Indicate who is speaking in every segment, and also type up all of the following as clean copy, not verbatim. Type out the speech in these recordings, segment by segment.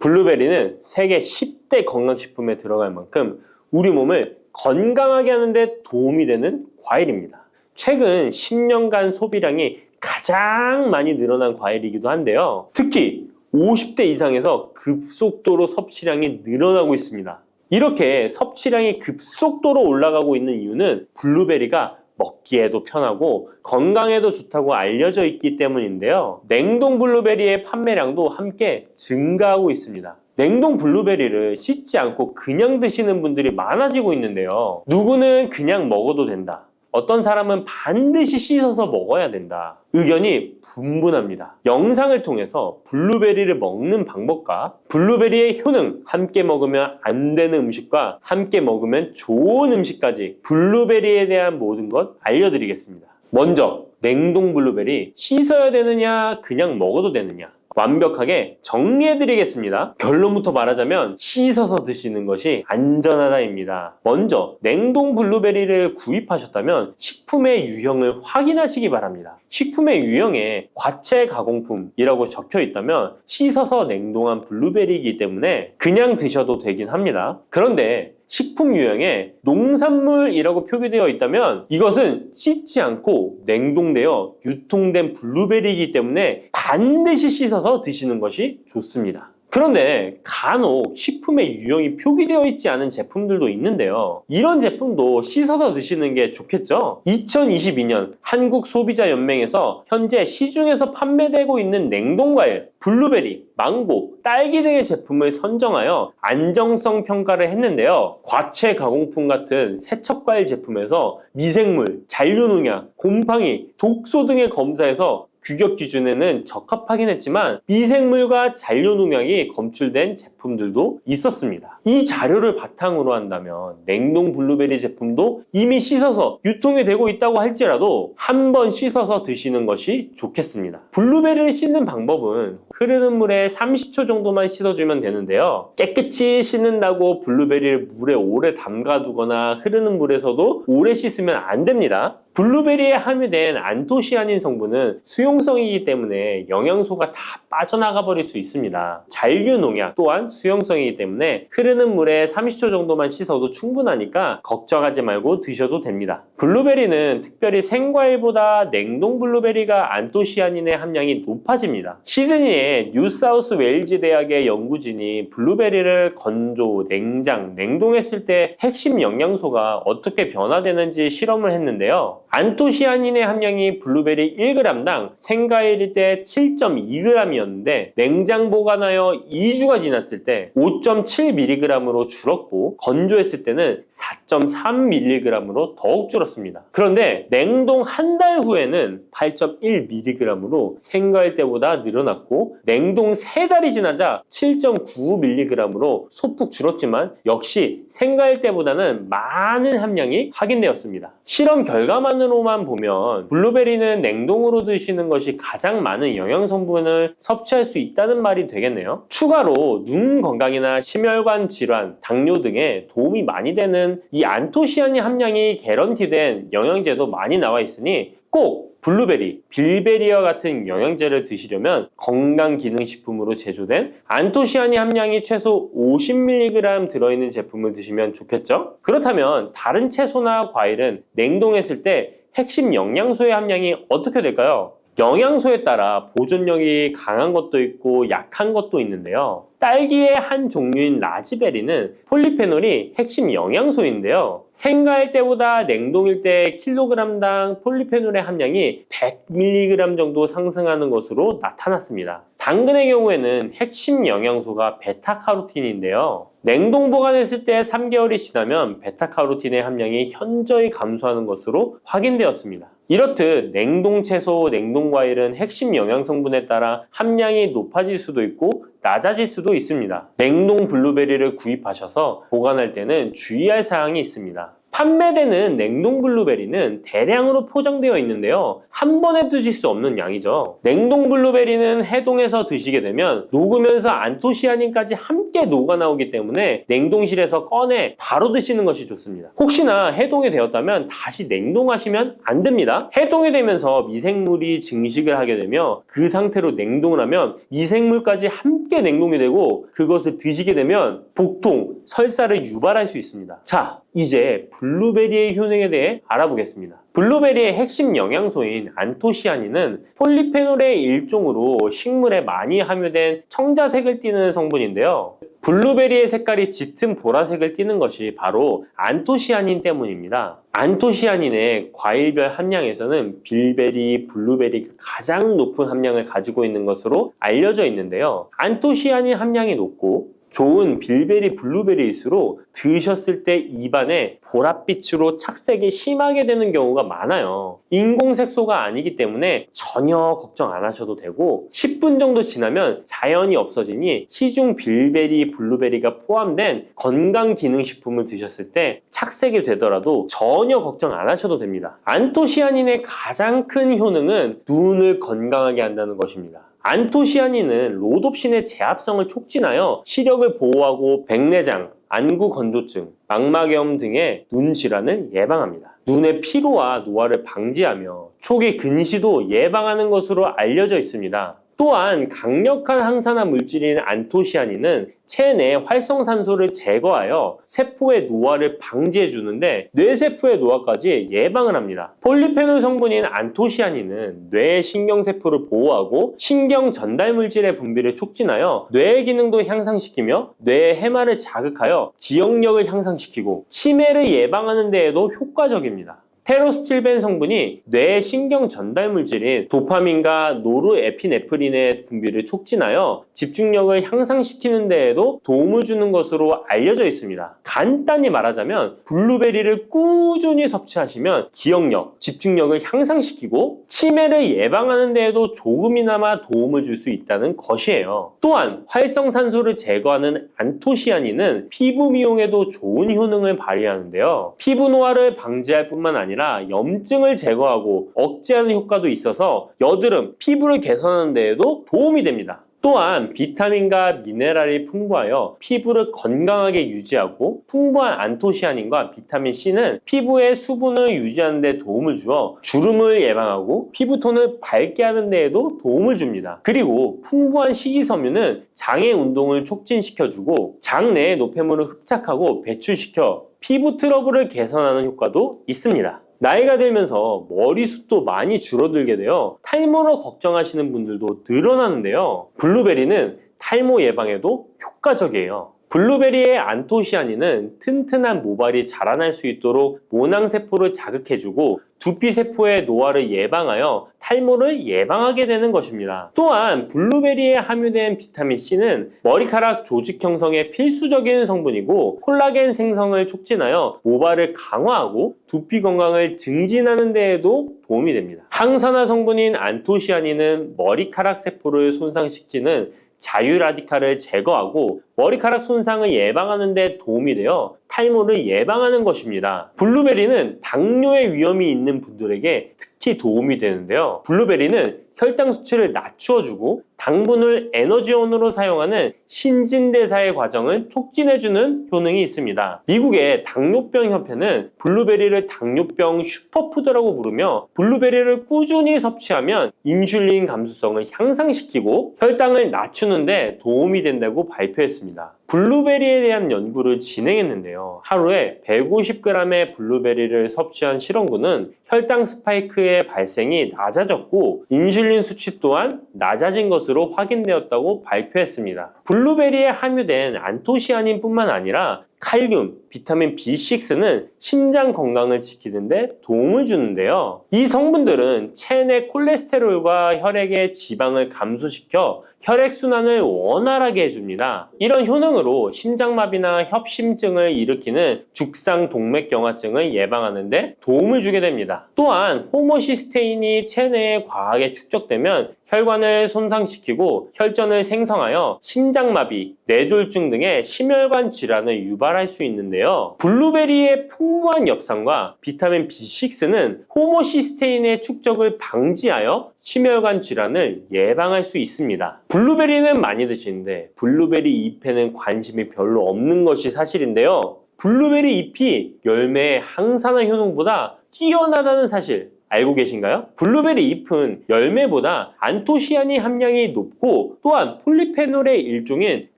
Speaker 1: 블루베리는 세계 10대 건강식품에 들어갈 만큼 우리 몸을 건강하게 하는 데 도움이 되는 과일입니다. 최근 10년간 소비량이 가장 많이 늘어난 과일이기도 한데요. 특히 50대 이상에서 급속도로 섭취량이 늘어나고 있습니다. 이렇게 섭취량이 급속도로 올라가고 있는 이유는 블루베리가 먹기에도 편하고 건강에도 좋다고 알려져 있기 때문인데요. 냉동 블루베리의 판매량도 함께 증가하고 있습니다. 냉동 블루베리를 씻지 않고 그냥 드시는 분들이 많아지고 있는데요. 누구는 그냥 먹어도 된다. 어떤 사람은 반드시 씻어서 먹어야 된다. 의견이 분분합니다. 영상을 통해서 블루베리를 먹는 방법과 블루베리의 효능, 함께 먹으면 안 되는 음식과 함께 먹으면 좋은 음식까지 블루베리에 대한 모든 것 알려드리겠습니다. 먼저 냉동 블루베리 씻어야 되느냐 그냥 먹어도 되느냐 완벽하게 정리해드리겠습니다. 결론부터 말하자면 씻어서 드시는 것이 안전하다입니다. 먼저 냉동 블루베리를 구입하셨다면 식품의 유형을 확인하시기 바랍니다. 식품의 유형에 과체 가공품이라고 적혀 있다면 씻어서 냉동한 블루베리이기 때문에 그냥 드셔도 되긴 합니다. 그런데 식품 유형에 농산물이라고 표기되어 있다면 이것은 씻지 않고 냉동되어 유통된 블루베리이기 때문에 반드시 씻어서 드시는 것이 좋습니다. 그런데 간혹 식품의 유형이 표기되어 있지 않은 제품들도 있는데요. 이런 제품도 씻어서 드시는 게 좋겠죠? 2022년 한국소비자연맹에서 현재 시중에서 판매되고 있는 냉동과일, 블루베리, 망고, 딸기 등의 제품을 선정하여 안정성 평가를 했는데요. 과체 가공품 같은 세척과일 제품에서 미생물, 잔류농약, 곰팡이, 독소 등의 검사에서 규격 기준에는 적합하긴 했지만 미생물과 잔류농약이 검출된 제품들도 있었습니다. 이 자료를 바탕으로 한다면 냉동 블루베리 제품도 이미 씻어서 유통이 되고 있다고 할지라도 한번 씻어서 드시는 것이 좋겠습니다. 블루베리를 씻는 방법은 흐르는 물에 30초 정도만 씻어주면 되는데요. 깨끗이 씻는다고 블루베리를 물에 오래 담가두거나 흐르는 물에서도 오래 씻으면 안 됩니다. 블루베리에 함유된 안토시아닌 성분은 수용성이기 때문에 영양소가 다 빠져나가 버릴 수 있습니다. 잔류농약 또한 수용성이기 때문에 흐르는 물에 30초 정도만 씻어도 충분하니까 걱정하지 말고 드셔도 됩니다. 블루베리는 특별히 생과일보다 냉동 블루베리가 안토시아닌의 함량이 높아집니다. 시드니의 뉴사우스 웨일즈 대학의 연구진이 블루베리를 건조, 냉장, 냉동했을 때 핵심 영양소가 어떻게 변화되는지 실험을 했는데요. 안토시아닌의 함량이 블루베리 1g당 생과일일 때 7.2g이었는데 냉장 보관하여 2주가 지났을 때 5.7mg으로 줄었고 건조했을 때는 4.3mg으로 더욱 줄었습니다. 그런데 냉동 한 달 후에는 8.1mg으로 생과일 때보다 늘어났고 냉동 3달이 지나자 7.9mg으로 소폭 줄었지만 역시 생과일 때보다는 많은 함량이 확인되었습니다. 실험 결과만으로만 보면 블루베리는 냉동으로 드시는 것이 가장 많은 영양 성분을 섭취할 수 있다는 말이 되겠네요. 추가로 눈 건강이나 심혈관 질환, 당뇨 등에 도움이 많이 되는 이 안토시아닌 함량이 개런티된 영양제도 많이 나와 있으니 꼭 블루베리, 빌베리와 같은 영양제를 드시려면 건강기능식품으로 제조된 안토시아닌 함량이 최소 50mg 들어있는 제품을 드시면 좋겠죠? 그렇다면 다른 채소나 과일은 냉동했을 때 핵심 영양소의 함량이 어떻게 될까요? 영양소에 따라 보존력이 강한 것도 있고 약한 것도 있는데요. 딸기의 한 종류인 라즈베리는 폴리페놀이 핵심 영양소인데요. 생과일 때보다 냉동일 때 킬로그램당 폴리페놀의 함량이 100mg 정도 상승하는 것으로 나타났습니다. 당근의 경우에는 핵심 영양소가 베타카로틴인데요. 냉동 보관했을 때 3개월이 지나면 베타카로틴의 함량이 현저히 감소하는 것으로 확인되었습니다. 이렇듯 냉동 채소, 냉동 과일은 핵심 영양 성분에 따라 함량이 높아질 수도 있고 낮아질 수도 있습니다. 냉동 블루베리를 구입하셔서 보관할 때는 주의할 사항이 있습니다. 판매되는 냉동 블루베리는 대량으로 포장되어 있는데요. 한 번에 드실 수 없는 양이죠. 냉동 블루베리는 해동해서 드시게 되면 녹으면서 안토시아닌까지 함께 녹아 나오기 때문에 냉동실에서 꺼내 바로 드시는 것이 좋습니다. 혹시나 해동이 되었다면 다시 냉동하시면 안 됩니다. 해동이 되면서 미생물이 증식을 하게 되며 그 상태로 냉동을 하면 미생물까지 함께 냉동이 되고 그것을 드시게 되면 복통, 설사를 유발할 수 있습니다. 자, 이제 블루베리의 효능에 대해 알아보겠습니다. 블루베리의 핵심 영양소인 안토시아닌은 폴리페놀의 일종으로 식물에 많이 함유된 청자색을 띠는 성분인데요. 블루베리의 색깔이 짙은 보라색을 띠는 것이 바로 안토시아닌 때문입니다. 안토시아닌의 과일별 함량에서는 빌베리, 블루베리가 가장 높은 함량을 가지고 있는 것으로 알려져 있는데요. 안토시아닌 함량이 높고 좋은 빌베리, 블루베리일수록 드셨을 때 입안에 보랏빛으로 착색이 심하게 되는 경우가 많아요. 인공색소가 아니기 때문에 전혀 걱정 안 하셔도 되고 10분 정도 지나면 자연히 없어지니 시중 빌베리, 블루베리가 포함된 건강기능식품을 드셨을 때 착색이 되더라도 전혀 걱정 안 하셔도 됩니다. 안토시아닌의 가장 큰 효능은 눈을 건강하게 한다는 것입니다. 안토시아닌은 로놉신의 제합성을 촉진하여 시력을 보호하고 백내장, 안구 건조증, 망막염 등의 눈 질환을 예방합니다. 눈의 피로와 노화를 방지하며 초기 근시도 예방하는 것으로 알려져 있습니다. 또한 강력한 항산화 물질인 안토시아닌은 체내 활성산소를 제거하여 세포의 노화를 방지해 주는데 뇌세포의 노화까지 예방을 합니다. 폴리페놀 성분인 안토시아닌은 뇌의 신경세포를 보호하고 신경 전달 물질의 분비를 촉진하여 뇌의 기능도 향상시키며 뇌의 해마를 자극하여 기억력을 향상시키고 치매를 예방하는 데에도 효과적입니다. 테로스틸벤 성분이 뇌의 신경 전달 물질인 도파민과 노르에피네프린의 분비를 촉진하여 집중력을 향상시키는 데에도 도움을 주는 것으로 알려져 있습니다. 간단히 말하자면 블루베리를 꾸준히 섭취하시면 기억력, 집중력을 향상시키고 치매를 예방하는 데에도 조금이나마 도움을 줄 수 있다는 것이에요. 또한 활성산소를 제거하는 안토시아닌은 피부 미용에도 좋은 효능을 발휘하는데요. 피부 노화를 방지할 뿐만 아니라 염증을 제거하고 억제하는 효과도 있어서 여드름, 피부를 개선하는 데에도 도움이 됩니다. 또한 비타민과 미네랄이 풍부하여 피부를 건강하게 유지하고 풍부한 안토시아닌과 비타민C는 피부의 수분을 유지하는 데 도움을 주어 주름을 예방하고 피부톤을 밝게 하는 데에도 도움을 줍니다. 그리고 풍부한 식이섬유는 장의 운동을 촉진시켜주고 장내의 노폐물을 흡착하고 배출시켜 피부 트러블을 개선하는 효과도 있습니다. 나이가 들면서 머리숱도 많이 줄어들게 되어 탈모로 걱정하시는 분들도 늘어나는데요. 블루베리는 탈모 예방에도 효과적이에요. 블루베리의 안토시아닌은 튼튼한 모발이 자라날 수 있도록 모낭세포를 자극해주고 두피세포의 노화를 예방하여 탈모를 예방하게 되는 것입니다. 또한 블루베리에 함유된 비타민C는 머리카락 조직 형성에 필수적인 성분이고 콜라겐 생성을 촉진하여 모발을 강화하고 두피 건강을 증진하는 데에도 도움이 됩니다. 항산화 성분인 안토시아닌은 머리카락 세포를 손상시키는 자유라디칼을 제거하고 머리카락 손상을 예방하는 데 도움이 되어 탈모를 예방하는 것입니다. 블루베리는 당뇨의 위험이 있는 분들에게 특히 도움이 되는데요. 블루베리는 혈당 수치를 낮추어주고 당분을 에너지원으로 사용하는 신진대사의 과정을 촉진해주는 효능이 있습니다. 미국의 당뇨병 협회는 블루베리를 당뇨병 슈퍼푸드라고 부르며 블루베리를 꾸준히 섭취하면 인슐린 감수성을 향상시키고 혈당을 낮추는 데 도움이 된다고 발표했습니다. 블루베리에 대한 연구를 진행했는데요. 하루에 150g의 블루베리를 섭취한 실험군은 혈당 스파이크의 발생이 낮아졌고 인슐린 수치 또한 낮아진 것으로 확인되었다고 발표했습니다. 블루베리에 함유된 안토시아닌뿐만 아니라 칼륨, 비타민 B6는 심장 건강을 지키는데 도움을 주는데요. 이 성분들은 체내 콜레스테롤과 혈액의 지방을 감소시켜 혈액순환을 원활하게 해줍니다. 이런 효능으로 심장마비나 협심증을 일으키는 죽상동맥경화증을 예방하는 데 도움을 주게 됩니다. 또한 호모시스테인이 체내에 과하게 축적되면 혈관을 손상시키고 혈전을 생성하여 심장마비, 뇌졸중 등의 심혈관 질환을 유발할 수 있는데요. 블루베리의 풍부한 엽산과 비타민 B6는 호모시스테인의 축적을 방지하여 심혈관 질환을 예방할 수 있습니다. 블루베리는 많이 드시는데 블루베리 잎에는 관심이 별로 없는 것이 사실인데요. 블루베리 잎이 열매의 항산화 효능보다 뛰어나다는 사실 알고 계신가요? 블루베리 잎은 열매보다 안토시아닌 함량이 높고 또한 폴리페놀의 일종인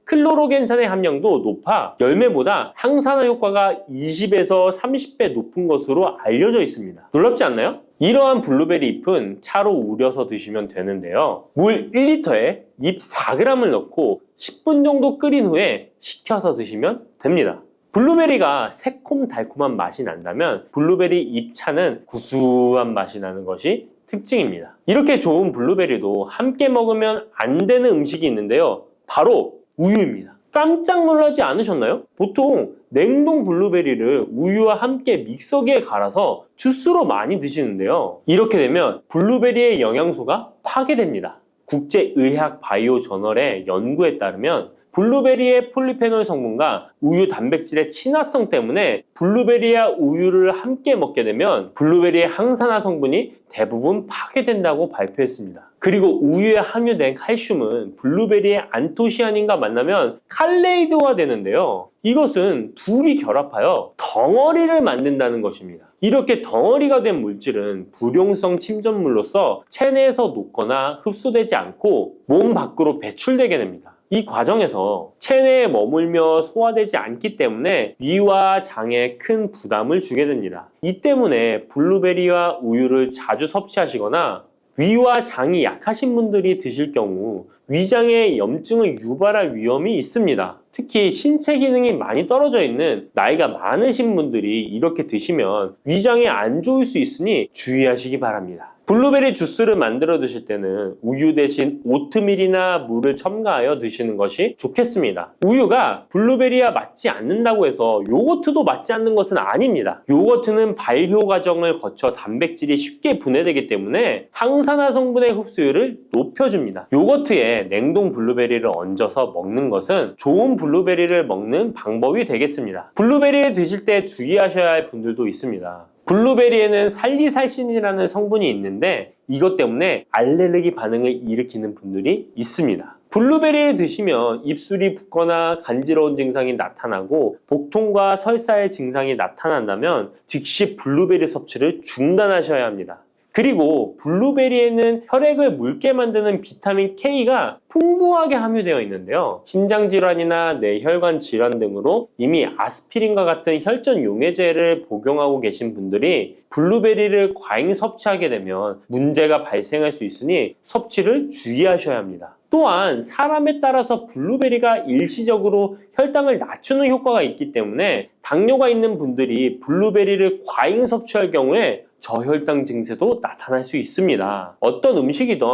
Speaker 1: 클로로겐산의 함량도 높아 열매보다 항산화 효과가 20에서 30배 높은 것으로 알려져 있습니다. 놀랍지 않나요? 이러한 블루베리 잎은 차로 우려서 드시면 되는데요. 물 1리터에 잎 4g을 넣고 10분 정도 끓인 후에 식혀서 드시면 됩니다. 블루베리가 새콤달콤한 맛이 난다면 블루베리 잎차는 구수한 맛이 나는 것이 특징입니다. 이렇게 좋은 블루베리도 함께 먹으면 안 되는 음식이 있는데요. 바로 우유입니다. 깜짝 놀라지 않으셨나요? 보통 냉동 블루베리를 우유와 함께 믹서기에 갈아서 주스로 많이 드시는데요. 이렇게 되면 블루베리의 영양소가 파괴됩니다. 국제의학 바이오 저널의 연구에 따르면 블루베리의 폴리페놀 성분과 우유 단백질의 친화성 때문에 블루베리와 우유를 함께 먹게 되면 블루베리의 항산화 성분이 대부분 파괴된다고 발표했습니다. 그리고 우유에 함유된 칼슘은 블루베리의 안토시아닌과 만나면 칼레이드화 되는데요. 이것은 둘이 결합하여 덩어리를 만든다는 것입니다. 이렇게 덩어리가 된 물질은 불용성 침전물로서 체내에서 녹거나 흡수되지 않고 몸 밖으로 배출되게 됩니다. 이 과정에서 체내에 머물며 소화되지 않기 때문에 위와 장에 큰 부담을 주게 됩니다. 이 때문에 블루베리와 우유를 자주 섭취하시거나 위와 장이 약하신 분들이 드실 경우 위장에 염증을 유발할 위험이 있습니다. 특히 신체 기능이 많이 떨어져 있는 나이가 많으신 분들이 이렇게 드시면 위장에 안 좋을 수 있으니 주의하시기 바랍니다. 블루베리 주스를 만들어 드실 때는 우유 대신 오트밀이나 물을 첨가하여 드시는 것이 좋겠습니다. 우유가 블루베리와 맞지 않는다고 해서 요거트도 맞지 않는 것은 아닙니다. 요거트는 발효 과정을 거쳐 단백질이 쉽게 분해되기 때문에 항산화 성분의 흡수율을 높여줍니다. 요거트에 냉동 블루베리를 얹어서 먹는 것은 좋은 블루베리를 먹는 방법이 되겠습니다. 블루베리를 드실 때 주의하셔야 할 분들도 있습니다. 블루베리에는 살리살신이라는 성분이 있는데 이것 때문에 알레르기 반응을 일으키는 분들이 있습니다. 블루베리를 드시면 입술이 붓거나 간지러운 증상이 나타나고 복통과 설사의 증상이 나타난다면 즉시 블루베리 섭취를 중단하셔야 합니다. 그리고 블루베리에는 혈액을 묽게 만드는 비타민 K가 풍부하게 함유되어 있는데요. 심장질환이나 뇌혈관 질환 등으로 이미 아스피린과 같은 혈전 용해제를 복용하고 계신 분들이 블루베리를 과잉 섭취하게 되면 문제가 발생할 수 있으니 섭취를 주의하셔야 합니다. 또한 사람에 따라서 블루베리가 일시적으로 혈당을 낮추는 효과가 있기 때문에 당뇨가 있는 분들이 블루베리를 과잉 섭취할 경우에 저혈당 증세도 나타날 수 있습니다. 어떤 음식이든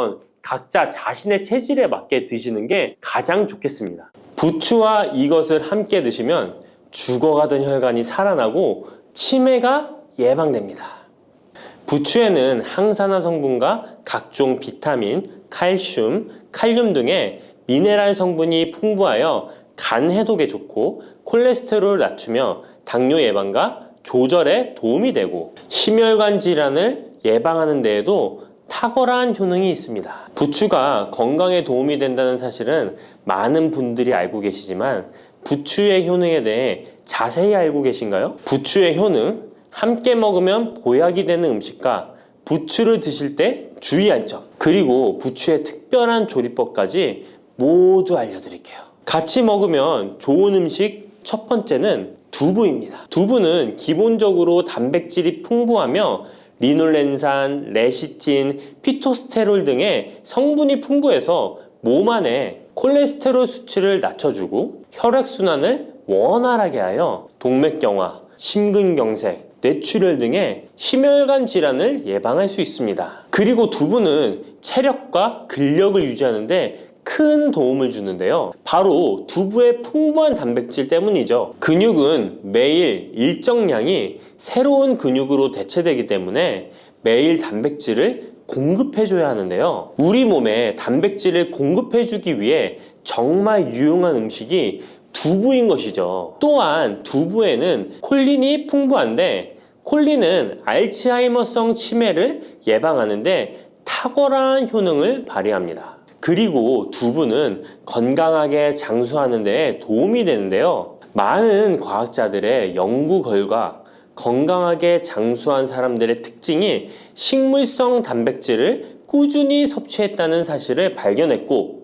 Speaker 1: 각자 자신의 체질에 맞게 드시는 게 가장 좋겠습니다. 부추와 이것을 함께 드시면 죽어가던 혈관이 살아나고 치매가 예방됩니다. 부추에는 항산화 성분과 각종 비타민, 칼슘, 칼륨 등의 미네랄 성분이 풍부하여 간 해독에 좋고 콜레스테롤을 낮추며 당뇨 예방과 조절에 도움이 되고 심혈관 질환을 예방하는 데에도 탁월한 효능이 있습니다. 부추가 건강에 도움이 된다는 사실은 많은 분들이 알고 계시지만 부추의 효능에 대해 자세히 알고 계신가요? 부추의 효능, 함께 먹으면 보약이 되는 음식과 부추를 드실 때 주의할 점, 그리고 부추의 특별한 조리법까지 모두 알려드릴게요. 같이 먹으면 좋은 음식 첫 번째는 두부입니다. 두부는 기본적으로 단백질이 풍부하며 리놀렌산, 레시틴, 피토스테롤 등의 성분이 풍부해서 몸 안에 콜레스테롤 수치를 낮춰주고 혈액순환을 원활하게 하여 동맥경화, 심근경색, 뇌출혈 등의 심혈관 질환을 예방할 수 있습니다. 그리고 두부는 체력과 근력을 유지하는 데 큰 도움을 주는데요. 바로 두부의 풍부한 단백질 때문이죠. 근육은 매일 일정량이 새로운 근육으로 대체되기 때문에 매일 단백질을 공급해줘야 하는데요. 우리 몸에 단백질을 공급해주기 위해 정말 유용한 음식이 두부인 것이죠. 또한 두부에는 콜린이 풍부한데 콜린은 알츠하이머성 치매를 예방하는데 탁월한 효능을 발휘합니다. 그리고 두부는 건강하게 장수하는 데 도움이 되는데요. 많은 과학자들의 연구 결과 건강하게 장수한 사람들의 특징이 식물성 단백질을 꾸준히 섭취했다는 사실을 발견했고,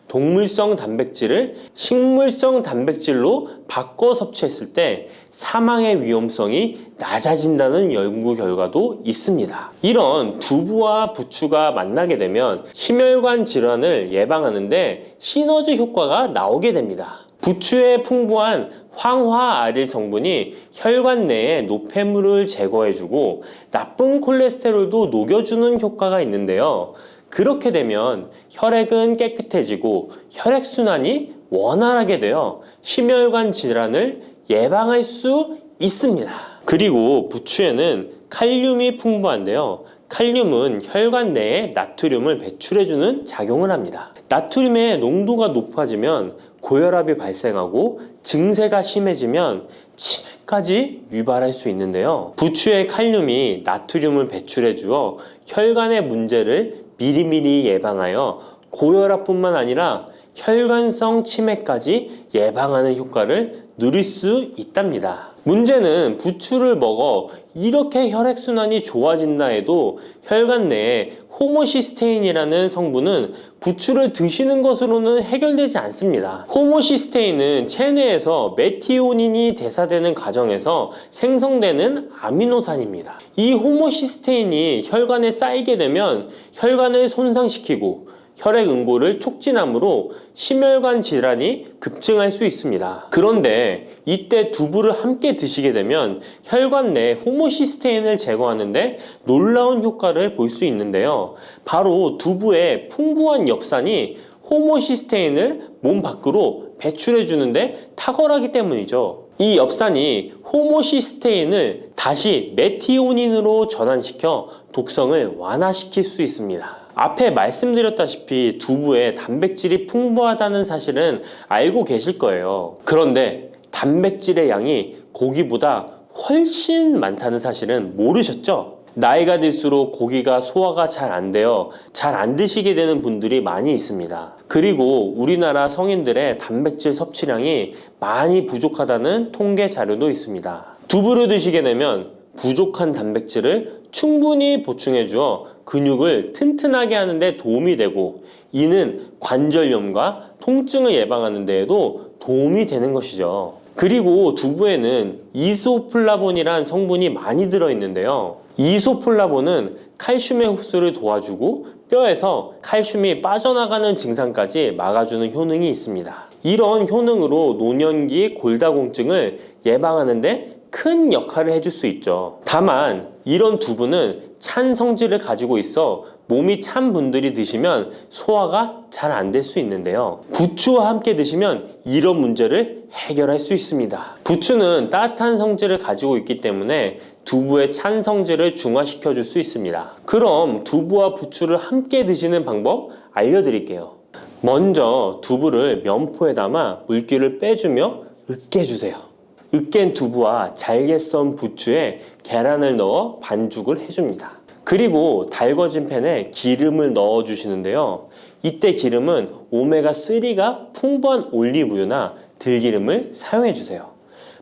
Speaker 1: 동물성 단백질을 식물성 단백질로 바꿔 섭취했을 때 사망의 위험성이 낮아진다는 연구 결과도 있습니다. 이런 두부와 부추가 만나게 되면 심혈관 질환을 예방하는데 시너지 효과가 나오게 됩니다. 부추에 풍부한 황화아릴 성분이 혈관 내의 노폐물을 제거해주고 나쁜 콜레스테롤도 녹여주는 효과가 있는데요. 그렇게 되면 혈액은 깨끗해지고 혈액순환이 원활하게 되어 심혈관 질환을 예방할 수 있습니다. 그리고 부추에는 칼륨이 풍부한데요. 칼륨은 혈관 내에 나트륨을 배출해주는 작용을 합니다. 나트륨의 농도가 높아지면 고혈압이 발생하고 증세가 심해지면 치매까지 유발할 수 있는데요. 부추의 칼륨이 나트륨을 배출해 주어 혈관의 문제를 미리미리 예방하여 고혈압뿐만 아니라 혈관성 치매까지 예방하는 효과를 누릴 수 있답니다. 문제는 부추를 먹어 이렇게 혈액순환이 좋아진다 해도 혈관 내에 호모시스테인이라는 성분은 부추를 드시는 것으로는 해결되지 않습니다. 호모시스테인은 체내에서 메티오닌이 대사되는 과정에서 생성되는 아미노산입니다. 이 호모시스테인이 혈관에 쌓이게 되면 혈관을 손상시키고 혈액 응고를 촉진하므로 심혈관 질환이 급증할 수 있습니다. 그런데 이때 두부를 함께 드시게 되면 혈관 내 호모시스테인을 제거하는데 놀라운 효과를 볼 수 있는데요. 바로 두부의 풍부한 엽산이 호모시스테인을 몸 밖으로 배출해 주는데 탁월하기 때문이죠. 이 엽산이 호모시스테인을 다시 메티오닌으로 전환시켜 독성을 완화시킬 수 있습니다. 앞에 말씀드렸다시피 두부에 단백질이 풍부하다는 사실은 알고 계실 거예요. 그런데 단백질의 양이 고기보다 훨씬 많다는 사실은 모르셨죠? 나이가 들수록 고기가 소화가 잘 안 되어 잘 안 드시게 되는 분들이 많이 있습니다. 그리고 우리나라 성인들의 단백질 섭취량이 많이 부족하다는 통계 자료도 있습니다. 두부를 드시게 되면 부족한 단백질을 충분히 보충해 주어 근육을 튼튼하게 하는 데 도움이 되고, 이는 관절염과 통증을 예방하는 데에도 도움이 되는 것이죠. 그리고 두부에는 이소플라본이란 성분이 많이 들어있는데요. 이소플라본은 칼슘의 흡수를 도와주고 뼈에서 칼슘이 빠져나가는 증상까지 막아주는 효능이 있습니다. 이런 효능으로 노년기 골다공증을 예방하는 데 큰 역할을 해줄 수 있죠. 다만 이런 두부는 찬 성질을 가지고 있어 몸이 찬 분들이 드시면 소화가 잘 안 될 수 있는데요. 부추와 함께 드시면 이런 문제를 해결할 수 있습니다. 부추는 따뜻한 성질을 가지고 있기 때문에 두부의 찬 성질을 중화시켜 줄 수 있습니다. 그럼 두부와 부추를 함께 드시는 방법 알려드릴게요. 먼저 두부를 면포에 담아 물기를 빼주며 으깨주세요. 으깬 두부와 잘게 썬 부추에 계란을 넣어 반죽을 해줍니다. 그리고 달궈진 팬에 기름을 넣어 주시는데요. 이때 기름은 오메가3가 풍부한 올리브유나 들기름을 사용해 주세요.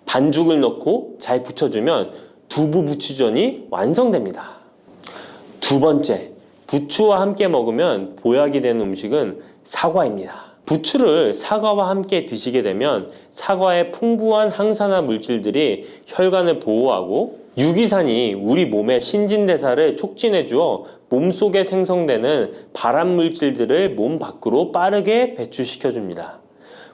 Speaker 1: 반죽을 넣고 잘 부쳐주면 두부 부추전이 완성됩니다. 두 번째, 부추와 함께 먹으면 보약이 되는 음식은 사과입니다. 부추를 사과와 함께 드시게 되면 사과의 풍부한 항산화 물질들이 혈관을 보호하고 유기산이 우리 몸의 신진대사를 촉진해 주어 몸속에 생성되는 발암 물질들을 몸 밖으로 빠르게 배출시켜 줍니다.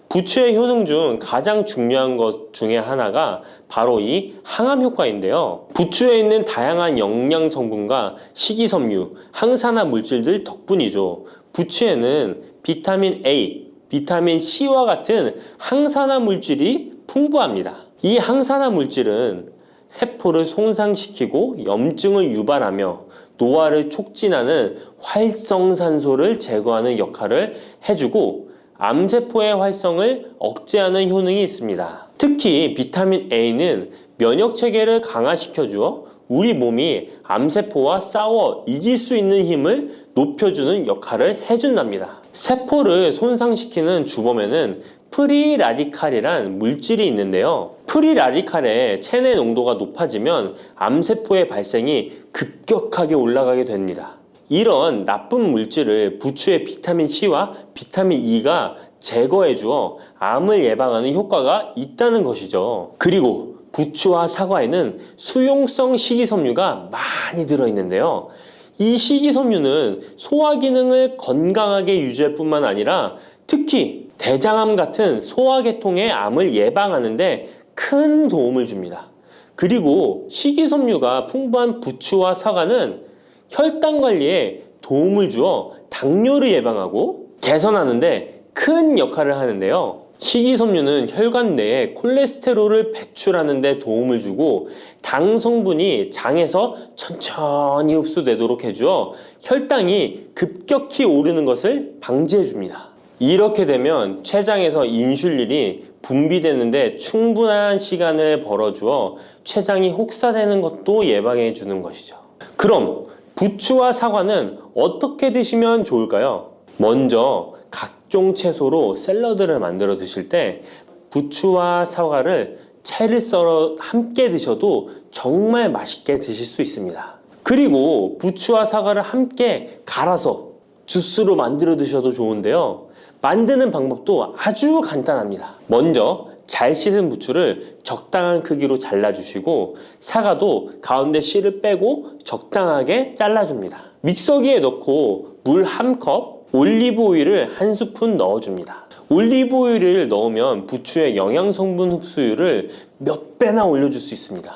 Speaker 1: 부추의 효능 중 가장 중요한 것 중에 하나가 바로 이 항암 효과인데요. 부추에 있는 다양한 영양 성분과 식이섬유, 항산화 물질들 덕분이죠. 부추에는 비타민 A, 비타민 C와 같은 항산화 물질이 풍부합니다. 이 항산화 물질은 세포를 손상시키고 염증을 유발하며 노화를 촉진하는 활성산소를 제거하는 역할을 해주고 암세포의 활성을 억제하는 효능이 있습니다. 특히 비타민 A는 면역체계를 강화시켜주어 우리 몸이 암세포와 싸워 이길 수 있는 힘을 높여주는 역할을 해준답니다. 세포를 손상시키는 주범에는 프리라디칼이란 물질이 있는데요. 프리라디칼의 체내 농도가 높아지면 암세포의 발생이 급격하게 올라가게 됩니다. 이런 나쁜 물질을 부추의 비타민 C와 비타민 E가 제거해 주어 암을 예방하는 효과가 있다는 것이죠. 그리고 부추와 사과에는 수용성 식이섬유가 많이 들어있는데요. 이 식이섬유는 소화 기능을 건강하게 유지할 뿐만 아니라 특히 대장암 같은 소화계통의 암을 예방하는 데 큰 도움을 줍니다. 그리고 식이섬유가 풍부한 부추와 사과는 혈당 관리에 도움을 주어 당뇨를 예방하고 개선하는 데 큰 역할을 하는데요. 식이섬유는 혈관 내에 콜레스테롤을 배출하는 데 도움을 주고 당 성분이 장에서 천천히 흡수되도록 해주어 혈당이 급격히 오르는 것을 방지해 줍니다. 이렇게 되면 췌장에서 인슐린이 분비되는데 충분한 시간을 벌어주어 췌장이 혹사되는 것도 예방해 주는 것이죠. 그럼 부추와 사과는 어떻게 드시면 좋을까요? 먼저 각종 채소로 샐러드를 만들어 드실 때 부추와 사과를 채를 썰어 함께 드셔도 정말 맛있게 드실 수 있습니다. 그리고 부추와 사과를 함께 갈아서 주스로 만들어 드셔도 좋은데요. 만드는 방법도 아주 간단합니다. 먼저 잘 씻은 부추를 적당한 크기로 잘라주시고 사과도 가운데 씨를 빼고 적당하게 잘라줍니다. 믹서기에 넣고 물 1컵, 올리브 오일을 1스푼 넣어줍니다. 올리브 오일을 넣으면 부추의 영양성분 흡수율을 몇 배나 올려줄 수 있습니다.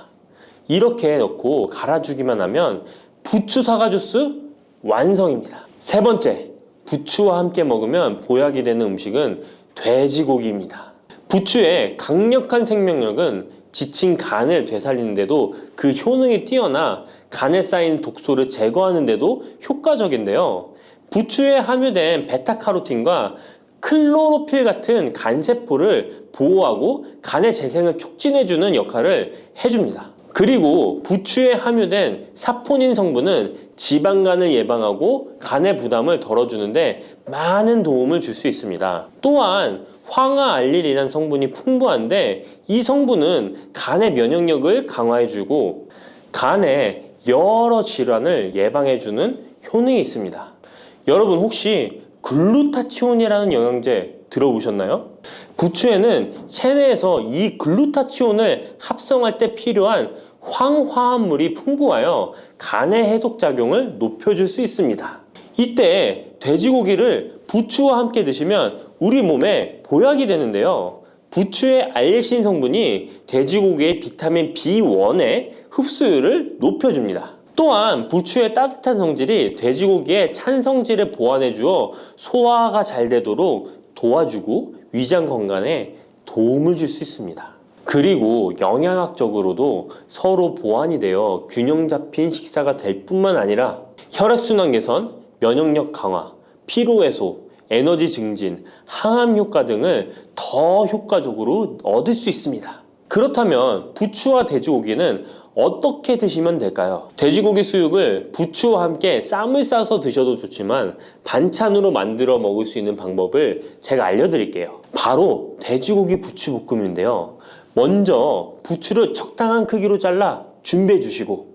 Speaker 1: 이렇게 넣고 갈아주기만 하면 부추 사과 주스 완성입니다. 세 번째, 부추와 함께 먹으면 보약이 되는 음식은 돼지고기입니다. 부추의 강력한 생명력은 지친 간을 되살리는데도 그 효능이 뛰어나 간에 쌓인 독소를 제거하는데도 효과적인데요. 부추에 함유된 베타카로틴과 클로로필 같은 간세포를 보호하고 간의 재생을 촉진해주는 역할을 해줍니다. 그리고 부추에 함유된 사포닌 성분은 지방간을 예방하고 간의 부담을 덜어주는데 많은 도움을 줄 수 있습니다. 또한 황화알릴이라는 성분이 풍부한데 이 성분은 간의 면역력을 강화해주고 간의 여러 질환을 예방해주는 효능이 있습니다. 여러분 혹시 글루타치온이라는 영양제 들어보셨나요? 부추에는 체내에서 이 글루타치온을 합성할 때 필요한 황화합물이 풍부하여 간의 해독작용을 높여줄 수 있습니다. 이때 돼지고기를 부추와 함께 드시면 우리 몸에 보약이 되는데요. 부추의 알레신 성분이 돼지고기의 비타민 B1의 흡수율을 높여줍니다. 또한 부추의 따뜻한 성질이 돼지고기의 찬 성질을 보완해 주어 소화가 잘 되도록 도와주고 위장 건강에 도움을 줄 수 있습니다. 그리고 영양학적으로도 서로 보완이 되어 균형 잡힌 식사가 될 뿐만 아니라 혈액순환 개선, 면역력 강화, 피로 해소, 에너지 증진, 항암 효과 등을 더 효과적으로 얻을 수 있습니다. 그렇다면 부추와 돼지고기는 어떻게 드시면 될까요? 돼지고기 수육을 부추와 함께 쌈을 싸서 드셔도 좋지만 반찬으로 만들어 먹을 수 있는 방법을 제가 알려드릴게요. 바로 돼지고기 부추볶음인데요. 먼저 부추를 적당한 크기로 잘라 준비해 주시고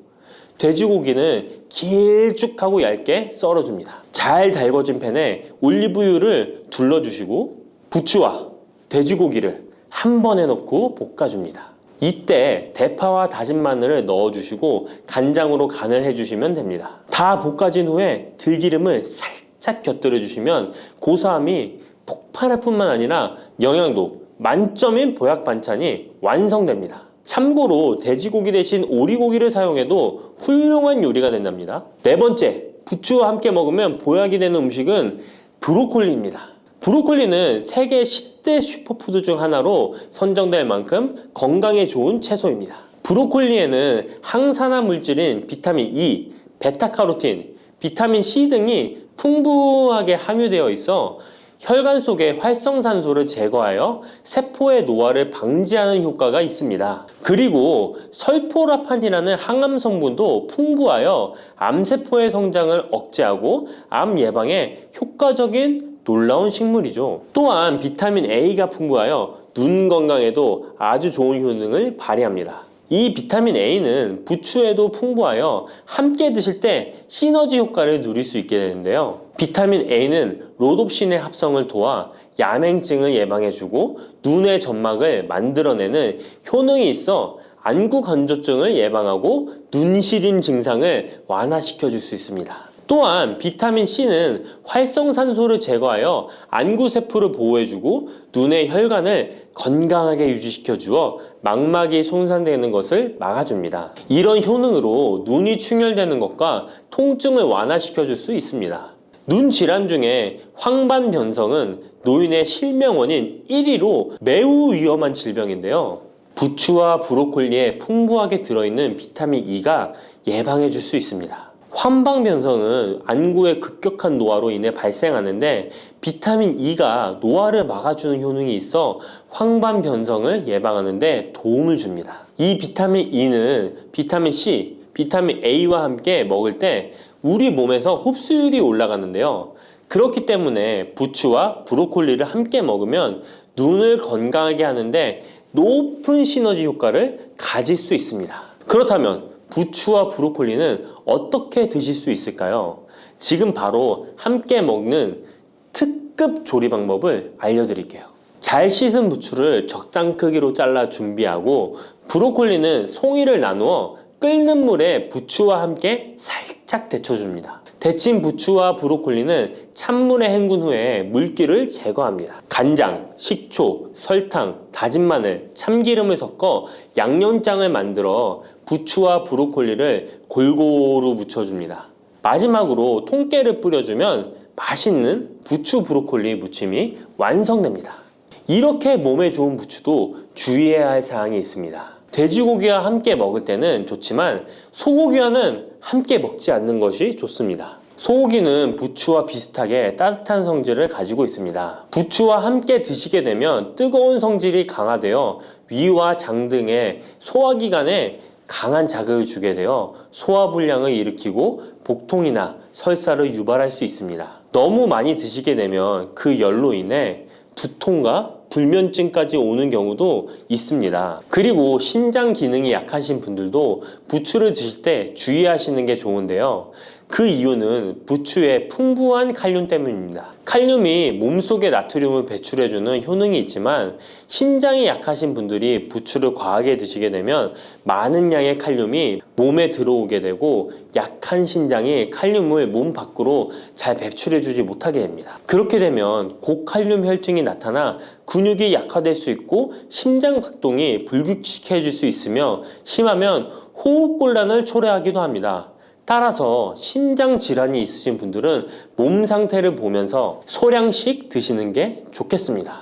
Speaker 1: 돼지고기는 길쭉하고 얇게 썰어줍니다. 잘 달궈진 팬에 올리브유를 둘러주시고 부추와 돼지고기를 한 번에 넣고 볶아줍니다. 이때 대파와 다진 마늘을 넣어주시고 간장으로 간을 해주시면 됩니다. 다 볶아진 후에 들기름을 살짝 곁들여 주시면 고소함이 폭발할 뿐만 아니라 영양도 만점인 보약 반찬이 완성됩니다. 참고로 돼지고기 대신 오리고기를 사용해도 훌륭한 요리가 된답니다. 네 번째, 부추와 함께 먹으면 보약이 되는 음식은 브로콜리입니다. 브로콜리는 세계 10대 슈퍼푸드 중 하나로 선정될 만큼 건강에 좋은 채소입니다. 브로콜리에는 항산화 물질인 비타민 E, 베타카로틴, 비타민 C 등이 풍부하게 함유되어 있어 혈관 속의 활성산소를 제거하여 세포의 노화를 방지하는 효과가 있습니다. 그리고 설포라판이라는 항암 성분도 풍부하여 암세포의 성장을 억제하고 암 예방에 효과적인 놀라운 식물이죠. 또한 비타민 A가 풍부하여 눈 건강에도 아주 좋은 효능을 발휘합니다. 이 비타민 A는 부추에도 풍부하여 함께 드실 때 시너지 효과를 누릴 수 있게 되는데요. 비타민 A는 로놉신의 합성을 도와 야맹증을 예방해주고 눈의 점막을 만들어내는 효능이 있어 안구 건조증을 예방하고 눈시림 증상을 완화시켜줄 수 있습니다. 또한 비타민 C는 활성산소를 제거하여 안구세포를 보호해주고 눈의 혈관을 건강하게 유지시켜주어 망막이 손상되는 것을 막아줍니다. 이런 효능으로 눈이 충혈되는 것과 통증을 완화시켜줄 수 있습니다. 눈 질환 중에 황반변성은 노인의 실명원인 1위로 매우 위험한 질병인데요. 부추와 브로콜리에 풍부하게 들어있는 비타민 E가 예방해줄 수 있습니다. 황반변성은 안구의 급격한 노화로 인해 발생하는데 비타민 E가 노화를 막아주는 효능이 있어 황반변성을 예방하는 데 도움을 줍니다. 이 비타민 E는 비타민 C, 비타민 A와 함께 먹을 때 우리 몸에서 흡수율이 올라가는데요. 그렇기 때문에 부추와 브로콜리를 함께 먹으면 눈을 건강하게 하는데 높은 시너지 효과를 가질 수 있습니다. 그렇다면 부추와 브로콜리는 어떻게 드실 수 있을까요? 지금 바로 함께 먹는 특급 조리 방법을 알려드릴게요. 잘 씻은 부추를 적당 크기로 잘라 준비하고 브로콜리는 송이를 나누어 끓는 물에 부추와 함께 살짝 데쳐줍니다. 데친 부추와 브로콜리는 찬물에 헹군 후에 물기를 제거합니다. 간장, 식초, 설탕, 다진 마늘, 참기름을 섞어 양념장을 만들어 부추와 브로콜리를 골고루 묻혀줍니다. 마지막으로 통깨를 뿌려주면 맛있는 부추 브로콜리 무침이 완성됩니다. 이렇게 몸에 좋은 부추도 주의해야 할 사항이 있습니다. 돼지고기와 함께 먹을 때는 좋지만 소고기와는 함께 먹지 않는 것이 좋습니다. 소고기는 부추와 비슷하게 따뜻한 성질을 가지고 있습니다. 부추와 함께 드시게 되면 뜨거운 성질이 강화되어 위와 장 등의 소화기관에 강한 자극을 주게 되어 소화불량을 일으키고 복통이나 설사를 유발할 수 있습니다. 너무 많이 드시게 되면 그 열로 인해 두통과 불면증까지 오는 경우도 있습니다. 그리고 신장 기능이 약하신 분들도 부추를 드실 때 주의하시는 게 좋은데요. 그 이유는 부추의 풍부한 칼륨 때문입니다. 칼륨이 몸속에 나트륨을 배출해주는 효능이 있지만 신장이 약하신 분들이 부추를 과하게 드시게 되면 많은 양의 칼륨이 몸에 들어오게 되고 약한 신장이 칼륨을 몸 밖으로 잘 배출해주지 못하게 됩니다. 그렇게 되면 고칼륨 혈증이 나타나 근육이 약화될 수 있고 심장 박동이 불규칙해질 수 있으며 심하면 호흡곤란을 초래하기도 합니다. 따라서 신장 질환이 있으신 분들은 몸 상태를 보면서 소량씩 드시는 게 좋겠습니다.